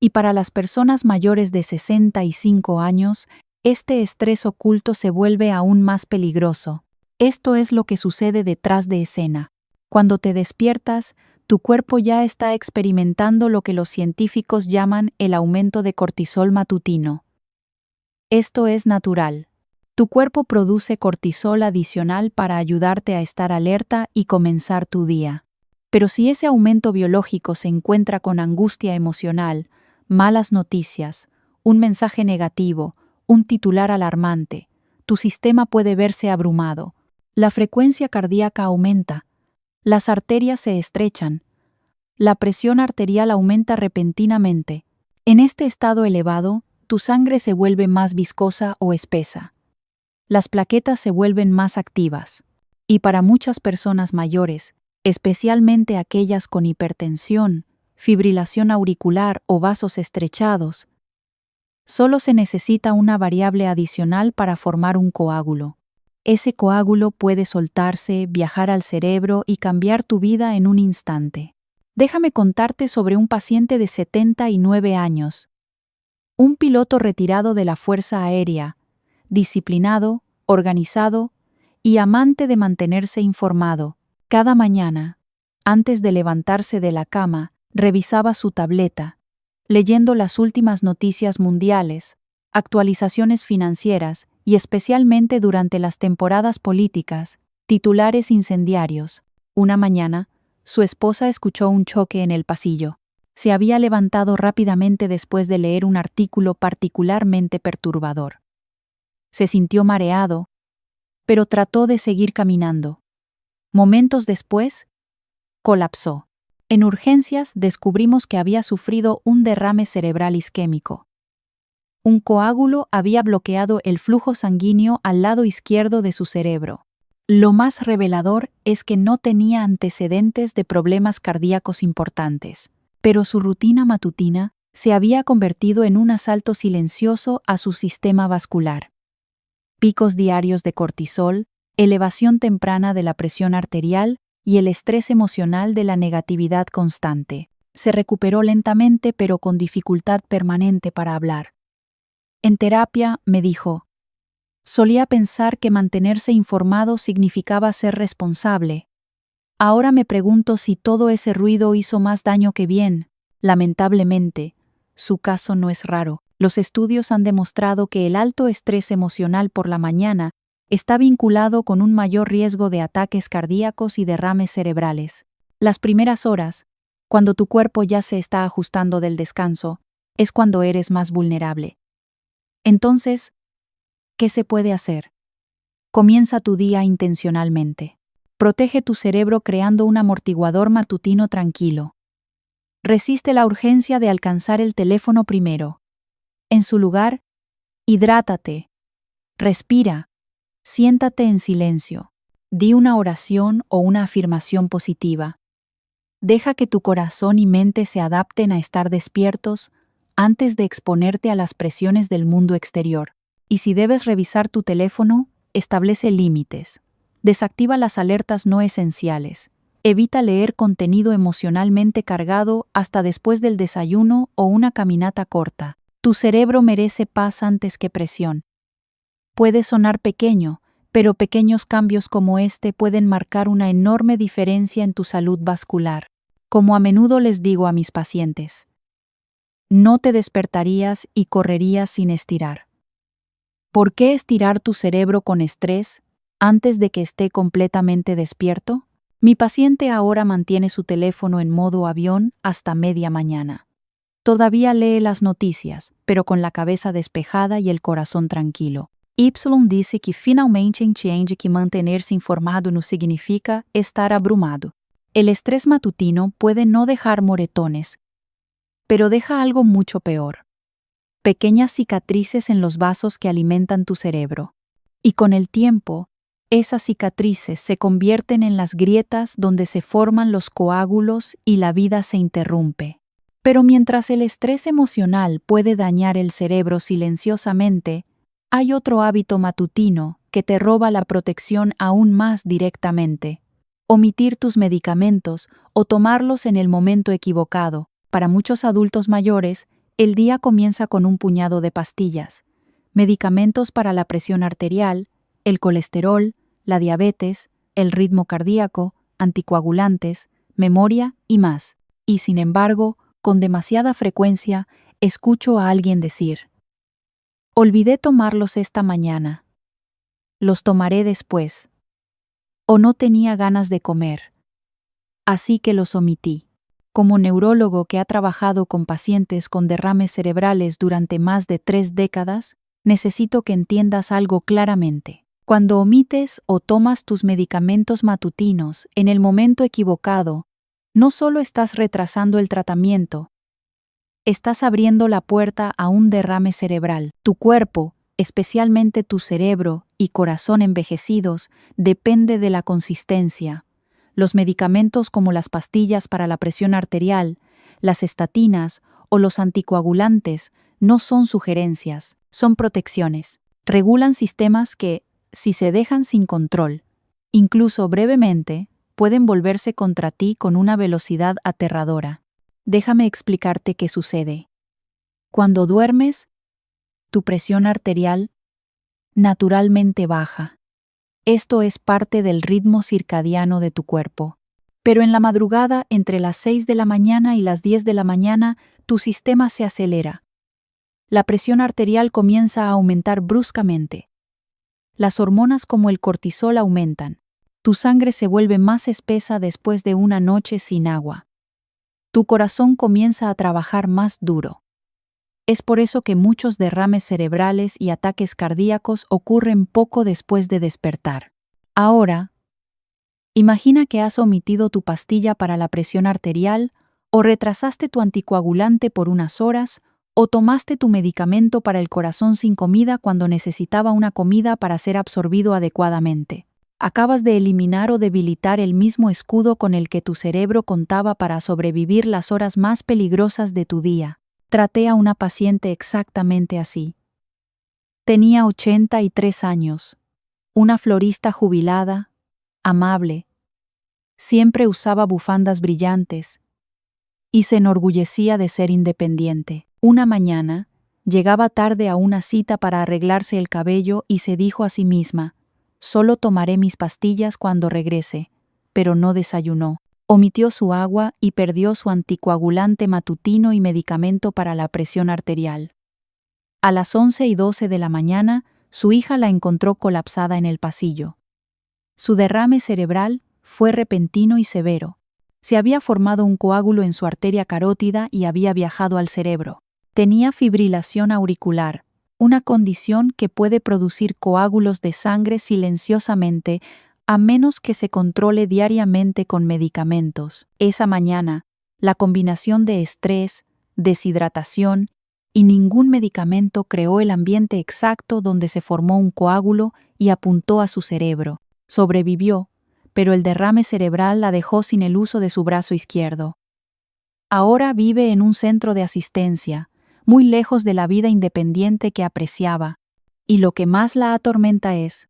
Y para las personas mayores de 65 años, este estrés oculto se vuelve aún más peligroso. Esto es lo que sucede detrás de escena. Cuando te despiertas, tu cuerpo ya está experimentando lo que los científicos llaman el aumento de cortisol matutino. Esto es natural. Tu cuerpo produce cortisol adicional para ayudarte a estar alerta y comenzar tu día. Pero si ese aumento biológico se encuentra con angustia emocional, malas noticias, un mensaje negativo, un titular alarmante, tu sistema puede verse abrumado. La frecuencia cardíaca aumenta, las arterias se estrechan, la presión arterial aumenta repentinamente. En este estado elevado, tu sangre se vuelve más viscosa o espesa. Las plaquetas se vuelven más activas. Y para muchas personas mayores, especialmente aquellas con hipertensión, fibrilación auricular o vasos estrechados, solo se necesita una variable adicional para formar un coágulo. Ese coágulo puede soltarse, viajar al cerebro y cambiar tu vida en un instante. Déjame contarte sobre un paciente de 79 años, un piloto retirado de la Fuerza Aérea, disciplinado, organizado y amante de mantenerse informado. Cada mañana, antes de levantarse de la cama, revisaba su tableta, leyendo las últimas noticias mundiales, actualizaciones financieras y especialmente durante las temporadas políticas, titulares incendiarios. Una mañana, su esposa escuchó un choque en el pasillo. Se había levantado rápidamente después de leer un artículo particularmente perturbador. Se sintió mareado, pero trató de seguir caminando. Momentos después, colapsó. En urgencias descubrimos que había sufrido un derrame cerebral isquémico. Un coágulo había bloqueado el flujo sanguíneo al lado izquierdo de su cerebro. Lo más revelador es que no tenía antecedentes de problemas cardíacos importantes, pero su rutina matutina se había convertido en un asalto silencioso a su sistema vascular. Picos diarios de cortisol, elevación temprana de la presión arterial y el estrés emocional de la negatividad constante. Se recuperó lentamente pero con dificultad permanente para hablar. En terapia, me dijo, Solía pensar que mantenerse informado significaba ser responsable. Ahora me pregunto si todo ese ruido hizo más daño que bien. Lamentablemente, su caso no es raro. Los estudios han demostrado que el alto estrés emocional por la mañana está vinculado con un mayor riesgo de ataques cardíacos y derrames cerebrales. Las primeras horas, cuando tu cuerpo ya se está ajustando del descanso, es cuando eres más vulnerable. Entonces, ¿qué se puede hacer? Comienza tu día intencionalmente. Protege tu cerebro creando un amortiguador matutino tranquilo. Resiste la urgencia de alcanzar el teléfono primero. En su lugar, hidrátate, respira, siéntate en silencio, di una oración o una afirmación positiva. Deja que tu corazón y mente se adapten a estar despiertos antes de exponerte a las presiones del mundo exterior. Y si debes revisar tu teléfono, establece límites. Desactiva las alertas no esenciales. Evita leer contenido emocionalmente cargado hasta después del desayuno o una caminata corta. Tu cerebro merece paz antes que presión. Puede sonar pequeño, pero pequeños cambios como este pueden marcar una enorme diferencia en tu salud vascular. Como a menudo les digo a mis pacientes, no te despertarías y correrías sin estirar. ¿Por qué estirar tu cerebro con estrés antes de que esté completamente despierto? Mi paciente ahora mantiene su teléfono en modo avión hasta media mañana. Todavía lee las noticias, pero con la cabeza despejada y el corazón tranquilo. Y dice que finalmente entiende que mantenerse informado no significa estar abrumado. El estrés matutino puede no dejar moretones, pero deja algo mucho peor. Pequeñas cicatrices en los vasos que alimentan tu cerebro. Y con el tiempo, esas cicatrices se convierten en las grietas donde se forman los coágulos y la vida se interrumpe. Pero mientras el estrés emocional puede dañar el cerebro silenciosamente, hay otro hábito matutino que te roba la protección aún más directamente. Omitir tus medicamentos o tomarlos en el momento equivocado. Para muchos adultos mayores, el día comienza con un puñado de pastillas, medicamentos para la presión arterial, el colesterol, la diabetes, el ritmo cardíaco, anticoagulantes, memoria y más. Y sin embargo, con demasiada frecuencia, escucho a alguien decir: olvidé tomarlos esta mañana. Los tomaré después. O no tenía ganas de comer. Así que los omití. Como neurólogo que ha trabajado con pacientes con derrames cerebrales durante más de 3 décadas, necesito que entiendas algo claramente. Cuando omites o tomas tus medicamentos matutinos en el momento equivocado, no solo estás retrasando el tratamiento, estás abriendo la puerta a un derrame cerebral. Tu cuerpo, especialmente tu cerebro y corazón envejecidos, depende de la consistencia. Los medicamentos como las pastillas para la presión arterial, las estatinas o los anticoagulantes no son sugerencias, son protecciones. Regulan sistemas que, si se dejan sin control, incluso brevemente, pueden volverse contra ti con una velocidad aterradora. Déjame explicarte qué sucede. Cuando duermes, tu presión arterial naturalmente baja. Esto es parte del ritmo circadiano de tu cuerpo. Pero en la madrugada, entre las 6 de la mañana y las 10 de la mañana, tu sistema se acelera. La presión arterial comienza a aumentar bruscamente. Las hormonas como el cortisol aumentan. Tu sangre se vuelve más espesa después de una noche sin agua. Tu corazón comienza a trabajar más duro. Es por eso que muchos derrames cerebrales y ataques cardíacos ocurren poco después de despertar. Ahora, imagina que has omitido tu pastilla para la presión arterial, o retrasaste tu anticoagulante por unas horas, o tomaste tu medicamento para el corazón sin comida cuando necesitaba una comida para ser absorbido adecuadamente. Acabas de eliminar o debilitar el mismo escudo con el que tu cerebro contaba para sobrevivir las horas más peligrosas de tu día. Traté a una paciente exactamente así. Tenía 83 años, una florista jubilada, amable, siempre usaba bufandas brillantes y se enorgullecía de ser independiente. Una mañana, Llegaba tarde a una cita para arreglarse el cabello y se dijo a sí misma: solo tomaré mis pastillas cuando regrese, pero no desayunó. Omitió su agua y perdió su anticoagulante matutino y medicamento para la presión arterial. A las 11:12 de la mañana, su hija la encontró colapsada en el pasillo. Su derrame cerebral fue repentino y severo. Se había formado un coágulo en su arteria carótida y había viajado al cerebro. Tenía fibrilación auricular, una condición que puede producir coágulos de sangre silenciosamente a menos que se controle diariamente con medicamentos. Esa mañana, la combinación de estrés, deshidratación y ningún medicamento creó el ambiente exacto donde se formó un coágulo y apuntó a su cerebro. Sobrevivió, pero el derrame cerebral la dejó sin el uso de su brazo izquierdo. Ahora vive en un centro de asistencia, muy lejos de la vida independiente que apreciaba, y lo que más la atormenta es: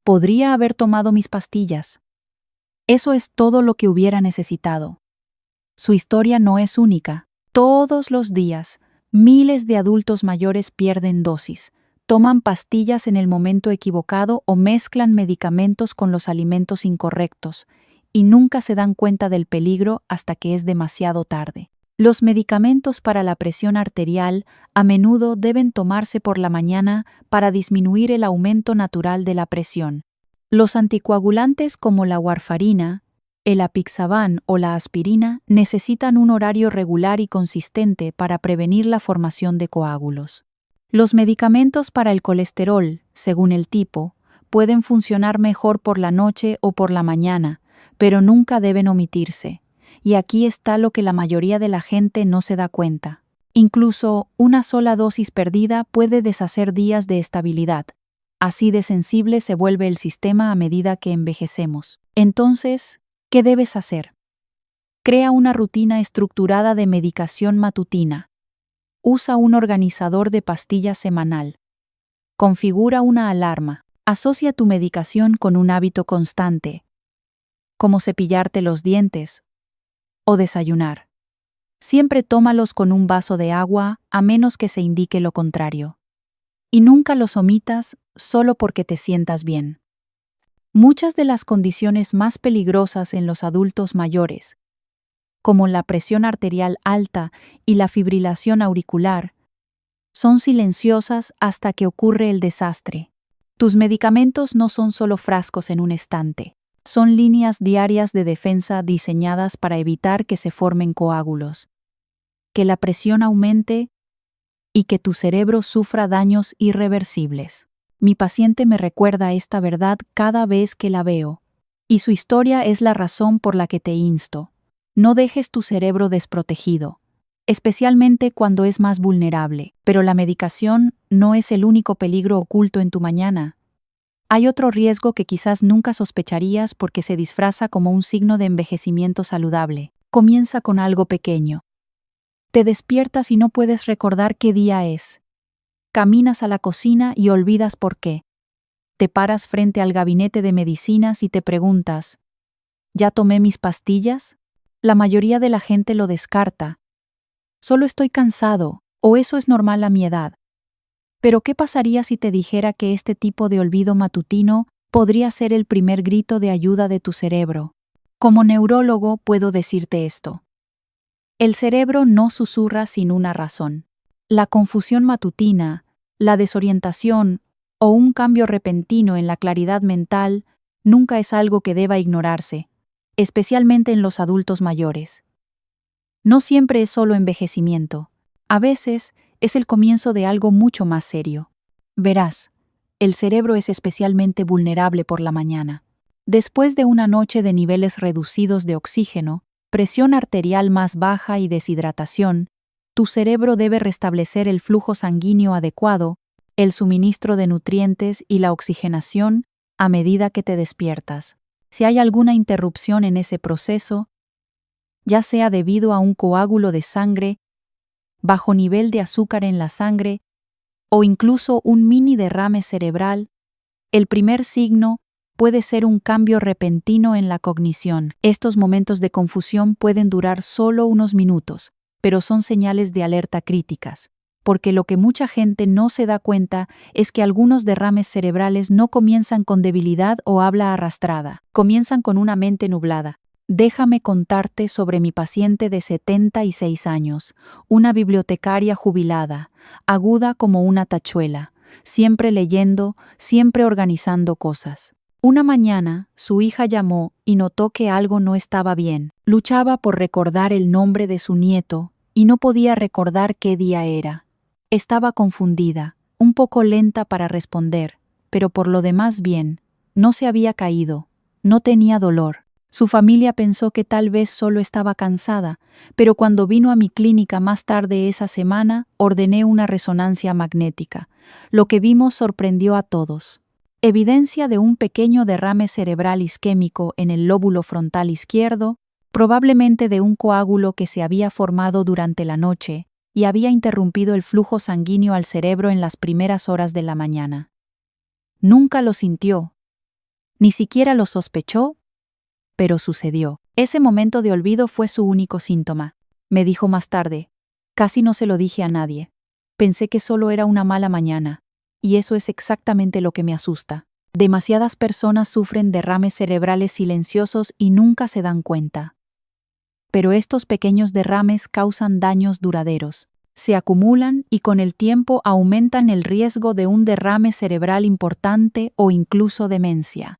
podría haber tomado mis pastillas. Eso es todo lo que hubiera necesitado. Su historia no es única. Todos los días, miles de adultos mayores pierden dosis, toman pastillas en el momento equivocado o mezclan medicamentos con los alimentos incorrectos, y nunca se dan cuenta del peligro hasta que es demasiado tarde. Los medicamentos para la presión arterial a menudo deben tomarse por la mañana para disminuir el aumento natural de la presión. Los anticoagulantes como la warfarina, el apixaban o la aspirina necesitan un horario regular y consistente para prevenir la formación de coágulos. Los medicamentos para el colesterol, según el tipo, pueden funcionar mejor por la noche o por la mañana, pero nunca deben omitirse. Y aquí está lo que la mayoría de la gente no se da cuenta. Incluso una sola dosis perdida puede deshacer días de estabilidad. Así de sensible se vuelve el sistema a medida que envejecemos. Entonces, ¿qué debes hacer? Crea una rutina estructurada de medicación matutina. Usa un organizador de pastillas semanal. Configura una alarma. Asocia tu medicación con un hábito constante, como cepillarte los dientes o desayunar. Siempre tómalos con un vaso de agua a menos que se indique lo contrario. Y nunca los omitas solo porque te sientas bien. Muchas de las condiciones más peligrosas en los adultos mayores, como la presión arterial alta y la fibrilación auricular, son silenciosas hasta que ocurre el desastre. Tus medicamentos no son solo frascos en un estante. Son líneas diarias de defensa diseñadas para evitar que se formen coágulos, que la presión aumente y que tu cerebro sufra daños irreversibles. Mi paciente me recuerda esta verdad cada vez que la veo, y su historia es la razón por la que te insto. No dejes tu cerebro desprotegido, especialmente cuando es más vulnerable, pero la medicación no es el único peligro oculto en tu mañana. Hay otro riesgo que quizás nunca sospecharías porque se disfraza como un signo de envejecimiento saludable. Comienza con algo pequeño. Te despiertas y no puedes recordar qué día es. Caminas a la cocina y olvidas por qué. Te paras frente al gabinete de medicinas y te preguntas: ¿ya tomé mis pastillas? La mayoría de la gente lo descarta. Solo estoy cansado, o eso es normal a mi edad. Pero ¿qué pasaría si te dijera que este tipo de olvido matutino podría ser el primer grito de ayuda de tu cerebro? Como neurólogo puedo decirte esto. El cerebro no susurra sin una razón. La confusión matutina, la desorientación o un cambio repentino en la claridad mental nunca es algo que deba ignorarse, especialmente en los adultos mayores. No siempre es solo envejecimiento. A veces es el comienzo de algo mucho más serio. Verás, el cerebro es especialmente vulnerable por la mañana. Después de una noche de niveles reducidos de oxígeno, presión arterial más baja y deshidratación, tu cerebro debe restablecer el flujo sanguíneo adecuado, el suministro de nutrientes y la oxigenación a medida que te despiertas. Si hay alguna interrupción en ese proceso, ya sea debido a un coágulo de sangre, bajo nivel de azúcar en la sangre o incluso un mini derrame cerebral, el primer signo puede ser un cambio repentino en la cognición. Estos momentos de confusión pueden durar solo unos minutos, pero son señales de alerta críticas. porque lo que mucha gente no se da cuenta es que algunos derrames cerebrales no comienzan con debilidad o habla arrastrada, comienzan con una mente nublada. Déjame contarte sobre mi paciente de 76 años, una bibliotecaria jubilada, aguda como una tachuela, siempre leyendo, siempre organizando cosas. Una mañana, su hija llamó y notó que algo no estaba bien. Luchaba por recordar el nombre de su nieto y no podía recordar qué día era. Estaba confundida, un poco lenta para responder, pero por lo demás bien. No se había caído, no tenía dolor. Su familia pensó que tal vez solo estaba cansada, pero cuando vino a mi clínica más tarde esa semana, ordené una resonancia magnética. Lo que vimos sorprendió a todos. Evidencia de un pequeño derrame cerebral isquémico en el lóbulo frontal izquierdo, probablemente de un coágulo que se había formado durante la noche y había interrumpido el flujo sanguíneo al cerebro en las primeras horas de la mañana. Nunca lo sintió, ni siquiera lo sospechó, pero sucedió. Ese momento de olvido fue su único síntoma. Me dijo más tarde. Casi no se lo dije a nadie. Pensé que solo era una mala mañana. Y eso es exactamente lo que me asusta. Demasiadas personas sufren derrames cerebrales silenciosos y nunca se dan cuenta. Pero estos pequeños derrames causan daños duraderos. Se acumulan y con el tiempo aumentan el riesgo de un derrame cerebral importante o incluso demencia.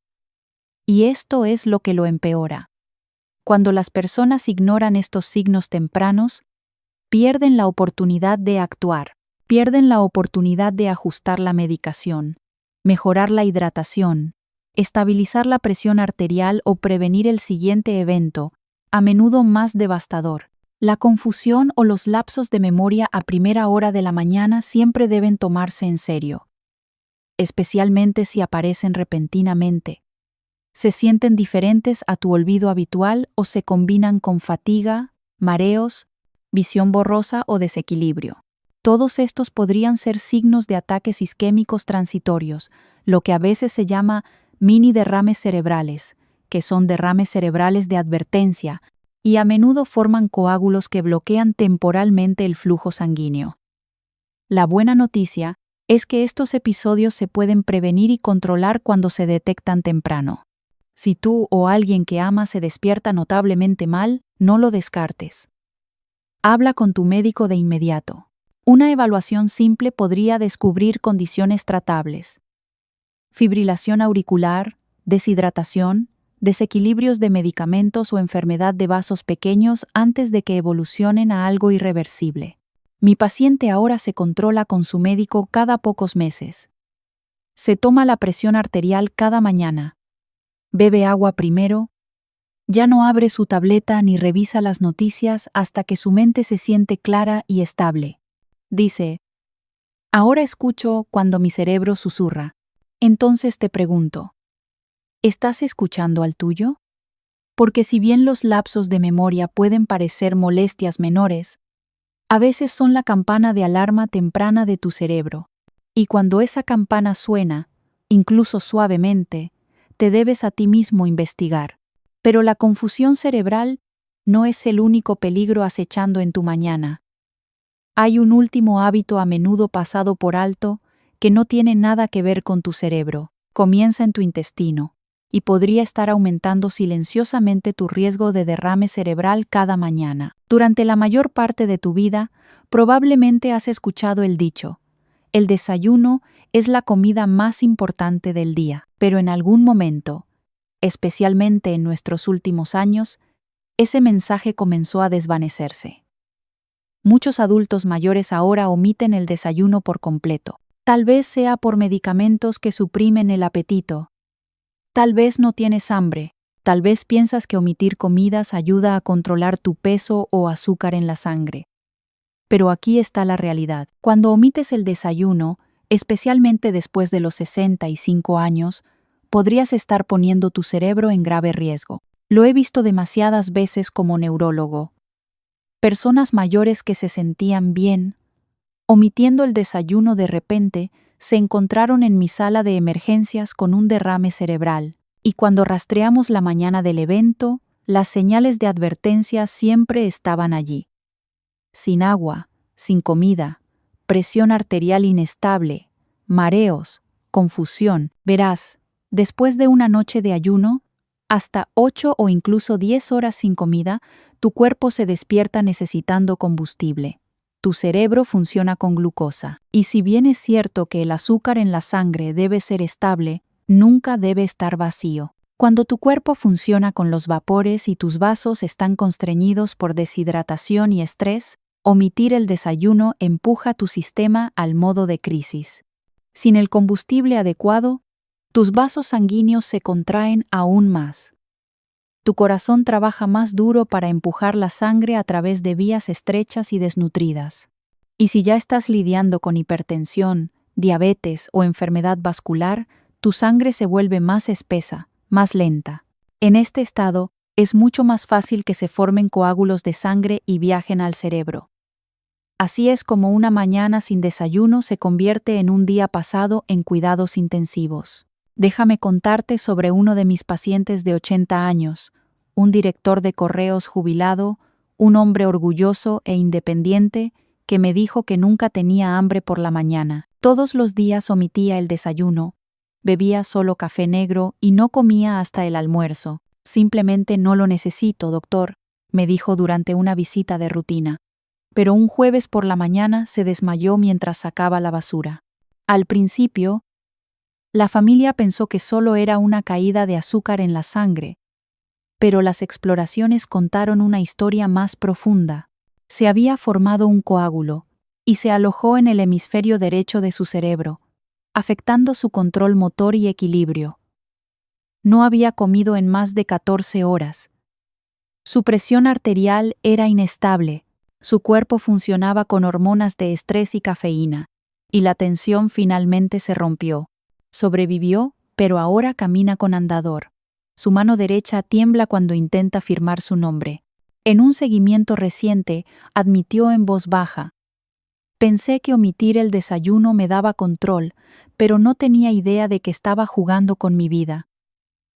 Y esto es lo que lo empeora. Cuando las personas ignoran estos signos tempranos, pierden la oportunidad de actuar, pierden la oportunidad de ajustar la medicación, mejorar la hidratación, estabilizar la presión arterial o prevenir el siguiente evento, a menudo más devastador. La confusión o los lapsos de memoria a primera hora de la mañana siempre deben tomarse en serio, especialmente si aparecen repentinamente. Se sienten diferentes a tu olvido habitual o se combinan con fatiga, mareos, visión borrosa o desequilibrio. Todos estos podrían ser signos de ataques isquémicos transitorios, lo que a veces se llama mini derrames cerebrales, que son derrames cerebrales de advertencia, y a menudo forman coágulos que bloquean temporalmente el flujo sanguíneo. La buena noticia es que estos episodios se pueden prevenir y controlar cuando se detectan temprano. Si tú o alguien que amas se despierta notablemente mal, no lo descartes. Habla con tu médico de inmediato. Una evaluación simple podría descubrir condiciones tratables. Fibrilación auricular, deshidratación, desequilibrios de medicamentos o enfermedad de vasos pequeños antes de que evolucionen a algo irreversible. Mi paciente ahora se controla con su médico cada pocos meses. Se toma la presión arterial cada mañana. Bebe agua primero. Ya no abre su tableta ni revisa las noticias hasta que su mente se siente clara y estable. Dice, ahora escucho cuando mi cerebro susurra. Entonces te pregunto, ¿estás escuchando al tuyo? Porque si bien los lapsos de memoria pueden parecer molestias menores, a veces son la campana de alarma temprana de tu cerebro. Y cuando esa campana suena, incluso suavemente, te debes a ti mismo investigar. Pero la confusión cerebral no es el único peligro acechando en tu mañana. Hay un último hábito a menudo pasado por alto que no tiene nada que ver con tu cerebro, comienza en tu intestino, y podría estar aumentando silenciosamente tu riesgo de derrame cerebral cada mañana. Durante la mayor parte de tu vida, probablemente has escuchado el dicho, el desayuno es la comida más importante del día, pero en algún momento, especialmente en nuestros últimos años, ese mensaje comenzó a desvanecerse. Muchos adultos mayores ahora omiten el desayuno por completo. Tal vez sea por medicamentos que suprimen el apetito. Tal vez no tienes hambre. Tal vez piensas que omitir comidas ayuda a controlar tu peso o azúcar en la sangre. Pero aquí está la realidad. Cuando omites el desayuno, especialmente después de los 65 años, podrías estar poniendo tu cerebro en grave riesgo. Lo he visto demasiadas veces como neurólogo. Personas mayores que se sentían bien, omitiendo el desayuno de repente, se encontraron en mi sala de emergencias con un derrame cerebral, y cuando rastreamos la mañana del evento, las señales de advertencia siempre estaban allí. Sin agua, sin comida, presión arterial inestable, mareos, confusión. Verás, después de una noche de ayuno, hasta 8 o incluso 10 horas sin comida, tu cuerpo se despierta necesitando combustible. Tu cerebro funciona con glucosa. Y si bien es cierto que el azúcar en la sangre debe ser estable, nunca debe estar vacío. Cuando tu cuerpo funciona con los vapores y tus vasos están constreñidos por deshidratación y estrés, omitir el desayuno empuja tu sistema al modo de crisis. Sin el combustible adecuado, tus vasos sanguíneos se contraen aún más. Tu corazón trabaja más duro para empujar la sangre a través de vías estrechas y desnutridas. Y si ya estás lidiando con hipertensión, diabetes o enfermedad vascular, tu sangre se vuelve más espesa, más lenta. En este estado, es mucho más fácil que se formen coágulos de sangre y viajen al cerebro. Así es como una mañana sin desayuno se convierte en un día pasado en cuidados intensivos. Déjame contarte sobre uno de mis pacientes de 80 años, un director de correos jubilado, un hombre orgulloso e independiente que me dijo que nunca tenía hambre por la mañana. Todos los días omitía el desayuno, bebía solo café negro y no comía hasta el almuerzo. Simplemente no lo necesito, doctor, me dijo durante una visita de rutina. Pero un jueves por la mañana se desmayó mientras sacaba la basura. Al principio, la familia pensó que solo era una caída de azúcar en la sangre, pero las exploraciones contaron una historia más profunda. Se había formado un coágulo y se alojó en el hemisferio derecho de su cerebro, afectando su control motor y equilibrio. No había comido en más de 14 horas. Su presión arterial era inestable, su cuerpo funcionaba con hormonas de estrés y cafeína, y la tensión finalmente se rompió. Sobrevivió, pero ahora camina con andador. Su mano derecha tiembla cuando intenta firmar su nombre. En un seguimiento reciente, admitió en voz baja: «Pensé que omitir el desayuno me daba control, pero no tenía idea de que estaba jugando con mi vida».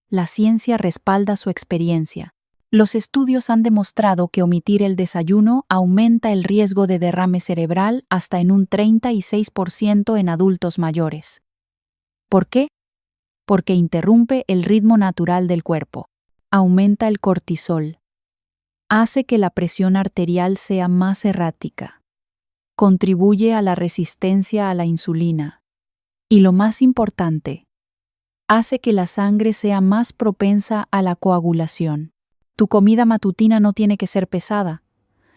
La ciencia respalda su experiencia. Los estudios han demostrado que omitir el desayuno aumenta el riesgo de derrame cerebral hasta en un 36% en adultos mayores. ¿Por qué? Porque interrumpe el ritmo natural del cuerpo, aumenta el cortisol, hace que la presión arterial sea más errática, contribuye a la resistencia a la insulina y, lo más importante, hace que la sangre sea más propensa a la coagulación. Tu comida matutina no tiene que ser pesada,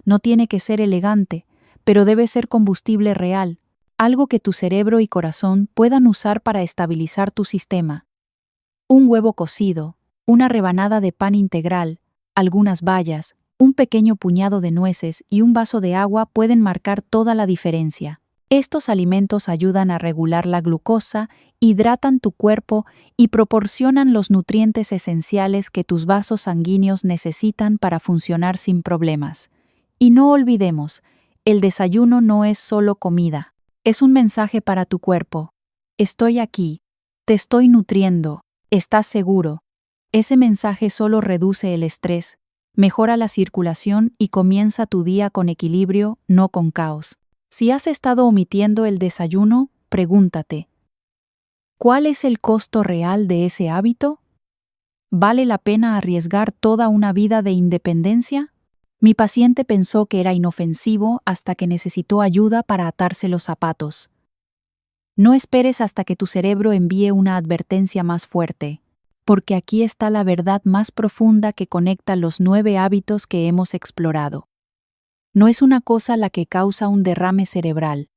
no tiene que ser elegante, pero debe ser combustible real, algo que tu cerebro y corazón puedan usar para estabilizar tu sistema. Un huevo cocido, una rebanada de pan integral, algunas bayas, un pequeño puñado de nueces y un vaso de agua pueden marcar toda la diferencia. Estos alimentos ayudan a regular la glucosa, hidratan tu cuerpo y proporcionan los nutrientes esenciales que tus vasos sanguíneos necesitan para funcionar sin problemas. Y no olvidemos, el desayuno no es solo comida. Es un mensaje para tu cuerpo. Estoy aquí, te estoy nutriendo, estás seguro. Ese mensaje solo reduce el estrés, mejora la circulación y comienza tu día con equilibrio, no con caos. Si has estado omitiendo el desayuno, pregúntate: ¿cuál es el costo real de ese hábito? ¿Vale la pena arriesgar toda una vida de independencia? Mi paciente pensó que era inofensivo hasta que necesitó ayuda para atarse los zapatos. No esperes hasta que tu cerebro envíe una advertencia más fuerte, porque aquí está la verdad más profunda que conecta los 9 hábitos que hemos explorado. No es una cosa la que causa un derrame cerebral,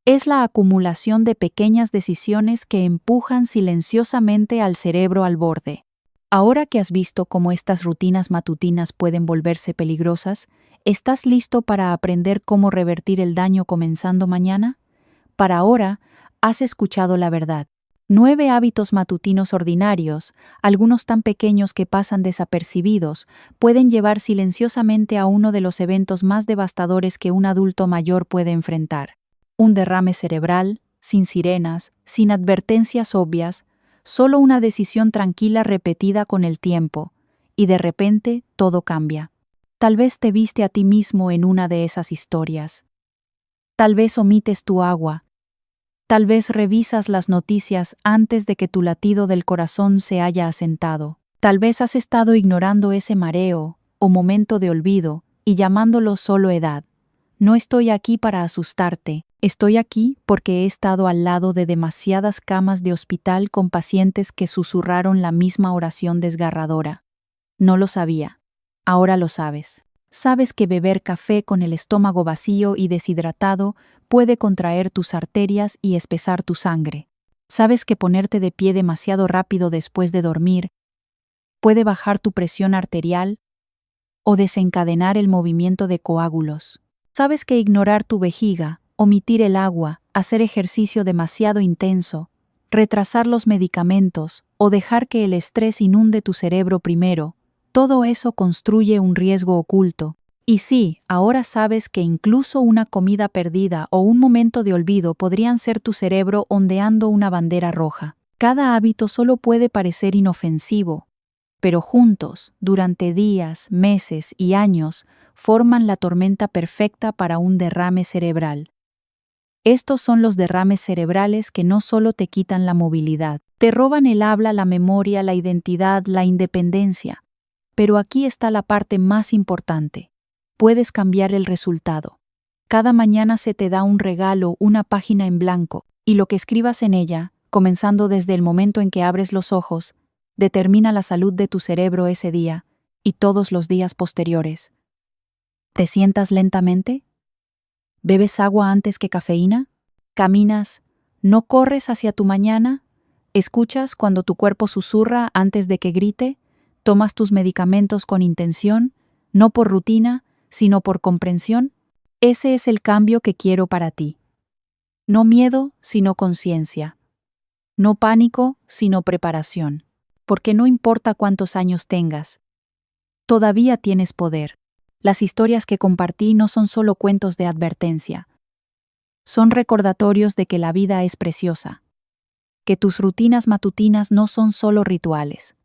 es la acumulación de pequeñas decisiones que empujan silenciosamente al cerebro al borde. Ahora que has visto cómo estas rutinas matutinas pueden volverse peligrosas, ¿estás listo para aprender cómo revertir el daño comenzando mañana? Para ahora, has escuchado la verdad. 9 hábitos matutinos ordinarios, algunos tan pequeños que pasan desapercibidos, pueden llevar silenciosamente a uno de los eventos más devastadores que un adulto mayor puede enfrentar. Un derrame cerebral, sin sirenas, sin advertencias obvias, solo una decisión tranquila repetida con el tiempo, y de repente todo cambia. Tal vez te viste a ti mismo en una de esas historias. Tal vez omites tu agua. Tal vez revisas las noticias antes de que tu latido del corazón se haya asentado. Tal vez has estado ignorando ese mareo o momento de olvido y llamándolo solo edad. No estoy aquí para asustarte. Estoy aquí porque he estado al lado de demasiadas camas de hospital con pacientes que susurraron la misma oración desgarradora. No lo sabía. Ahora lo sabes. Sabes que beber café con el estómago vacío y deshidratado puede contraer tus arterias y espesar tu sangre. Sabes que ponerte de pie demasiado rápido después de dormir puede bajar tu presión arterial o desencadenar el movimiento de coágulos. Sabes que ignorar tu vejiga, omitir el agua, hacer ejercicio demasiado intenso, retrasar los medicamentos o dejar que el estrés inunde tu cerebro primero, todo eso construye un riesgo oculto. Y sí, ahora sabes que incluso una comida perdida o un momento de olvido podrían ser tu cerebro ondeando una bandera roja. Cada hábito solo puede parecer inofensivo, pero juntos, durante días, meses y años, forman la tormenta perfecta para un derrame cerebral. Estos son los derrames cerebrales que no solo te quitan la movilidad, te roban el habla, la memoria, la identidad, la independencia. Pero aquí está la parte más importante. Puedes cambiar el resultado. Cada mañana se te da un regalo, una página en blanco, y lo que escribas en ella, comenzando desde el momento en que abres los ojos, determina la salud de tu cerebro ese día y todos los días posteriores. ¿Te sientas lentamente? ¿Bebes agua antes que cafeína? ¿Caminas? ¿No corres hacia tu mañana? ¿Escuchas cuando tu cuerpo susurra antes de que grite? ¿Tomas tus medicamentos con intención, no por rutina, sino por comprensión? Ese es el cambio que quiero para ti. No miedo, sino conciencia. No pánico, sino preparación. Porque no importa cuántos años tengas, todavía tienes poder. Las historias que compartí no son solo cuentos de advertencia. Son recordatorios de que la vida es preciosa. Que tus rutinas matutinas no son solo rituales.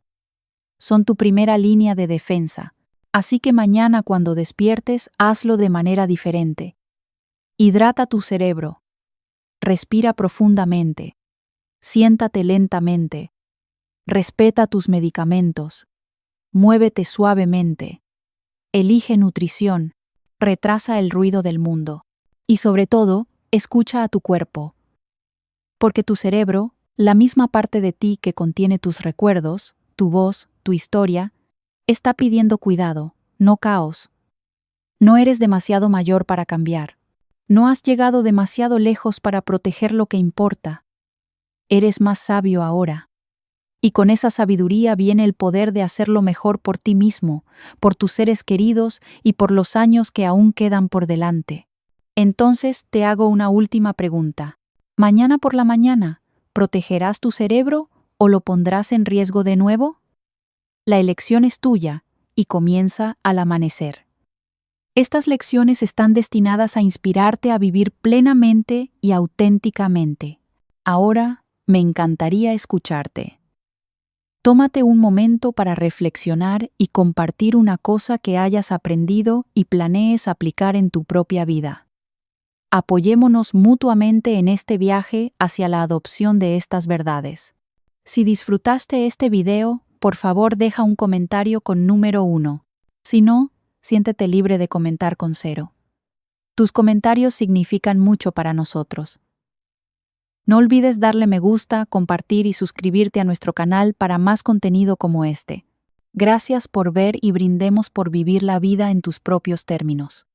Son tu primera línea de defensa. Así que mañana cuando despiertes, hazlo de manera diferente. Hidrata tu cerebro. Respira profundamente. Siéntate lentamente. Respeta tus medicamentos. Muévete suavemente. Elige nutrición. Retrasa el ruido del mundo. Y sobre todo, escucha a tu cuerpo. Porque tu cerebro, la misma parte de ti que contiene tus recuerdos, tu voz, tu historia, está pidiendo cuidado, no caos. No eres demasiado mayor para cambiar. No has llegado demasiado lejos para proteger lo que importa. Eres más sabio ahora. Y con esa sabiduría viene el poder de hacerlo mejor por ti mismo, por tus seres queridos y por los años que aún quedan por delante. Entonces te hago una última pregunta. Mañana por la mañana, ¿protegerás tu cerebro o lo pondrás en riesgo de nuevo? La elección es tuya y comienza al amanecer. Estas lecciones están destinadas a inspirarte a vivir plenamente y auténticamente. Ahora, me encantaría escucharte. Tómate un momento para reflexionar y compartir una cosa que hayas aprendido y planees aplicar en tu propia vida. Apoyémonos mutuamente en este viaje hacia la adopción de estas verdades. Si disfrutaste este video, por favor deja un comentario con número 1. Si no, siéntete libre de comentar con 0. Tus comentarios significan mucho para nosotros. No olvides darle me gusta, compartir y suscribirte a nuestro canal para más contenido como este. Gracias por ver y brindemos por vivir la vida en tus propios términos.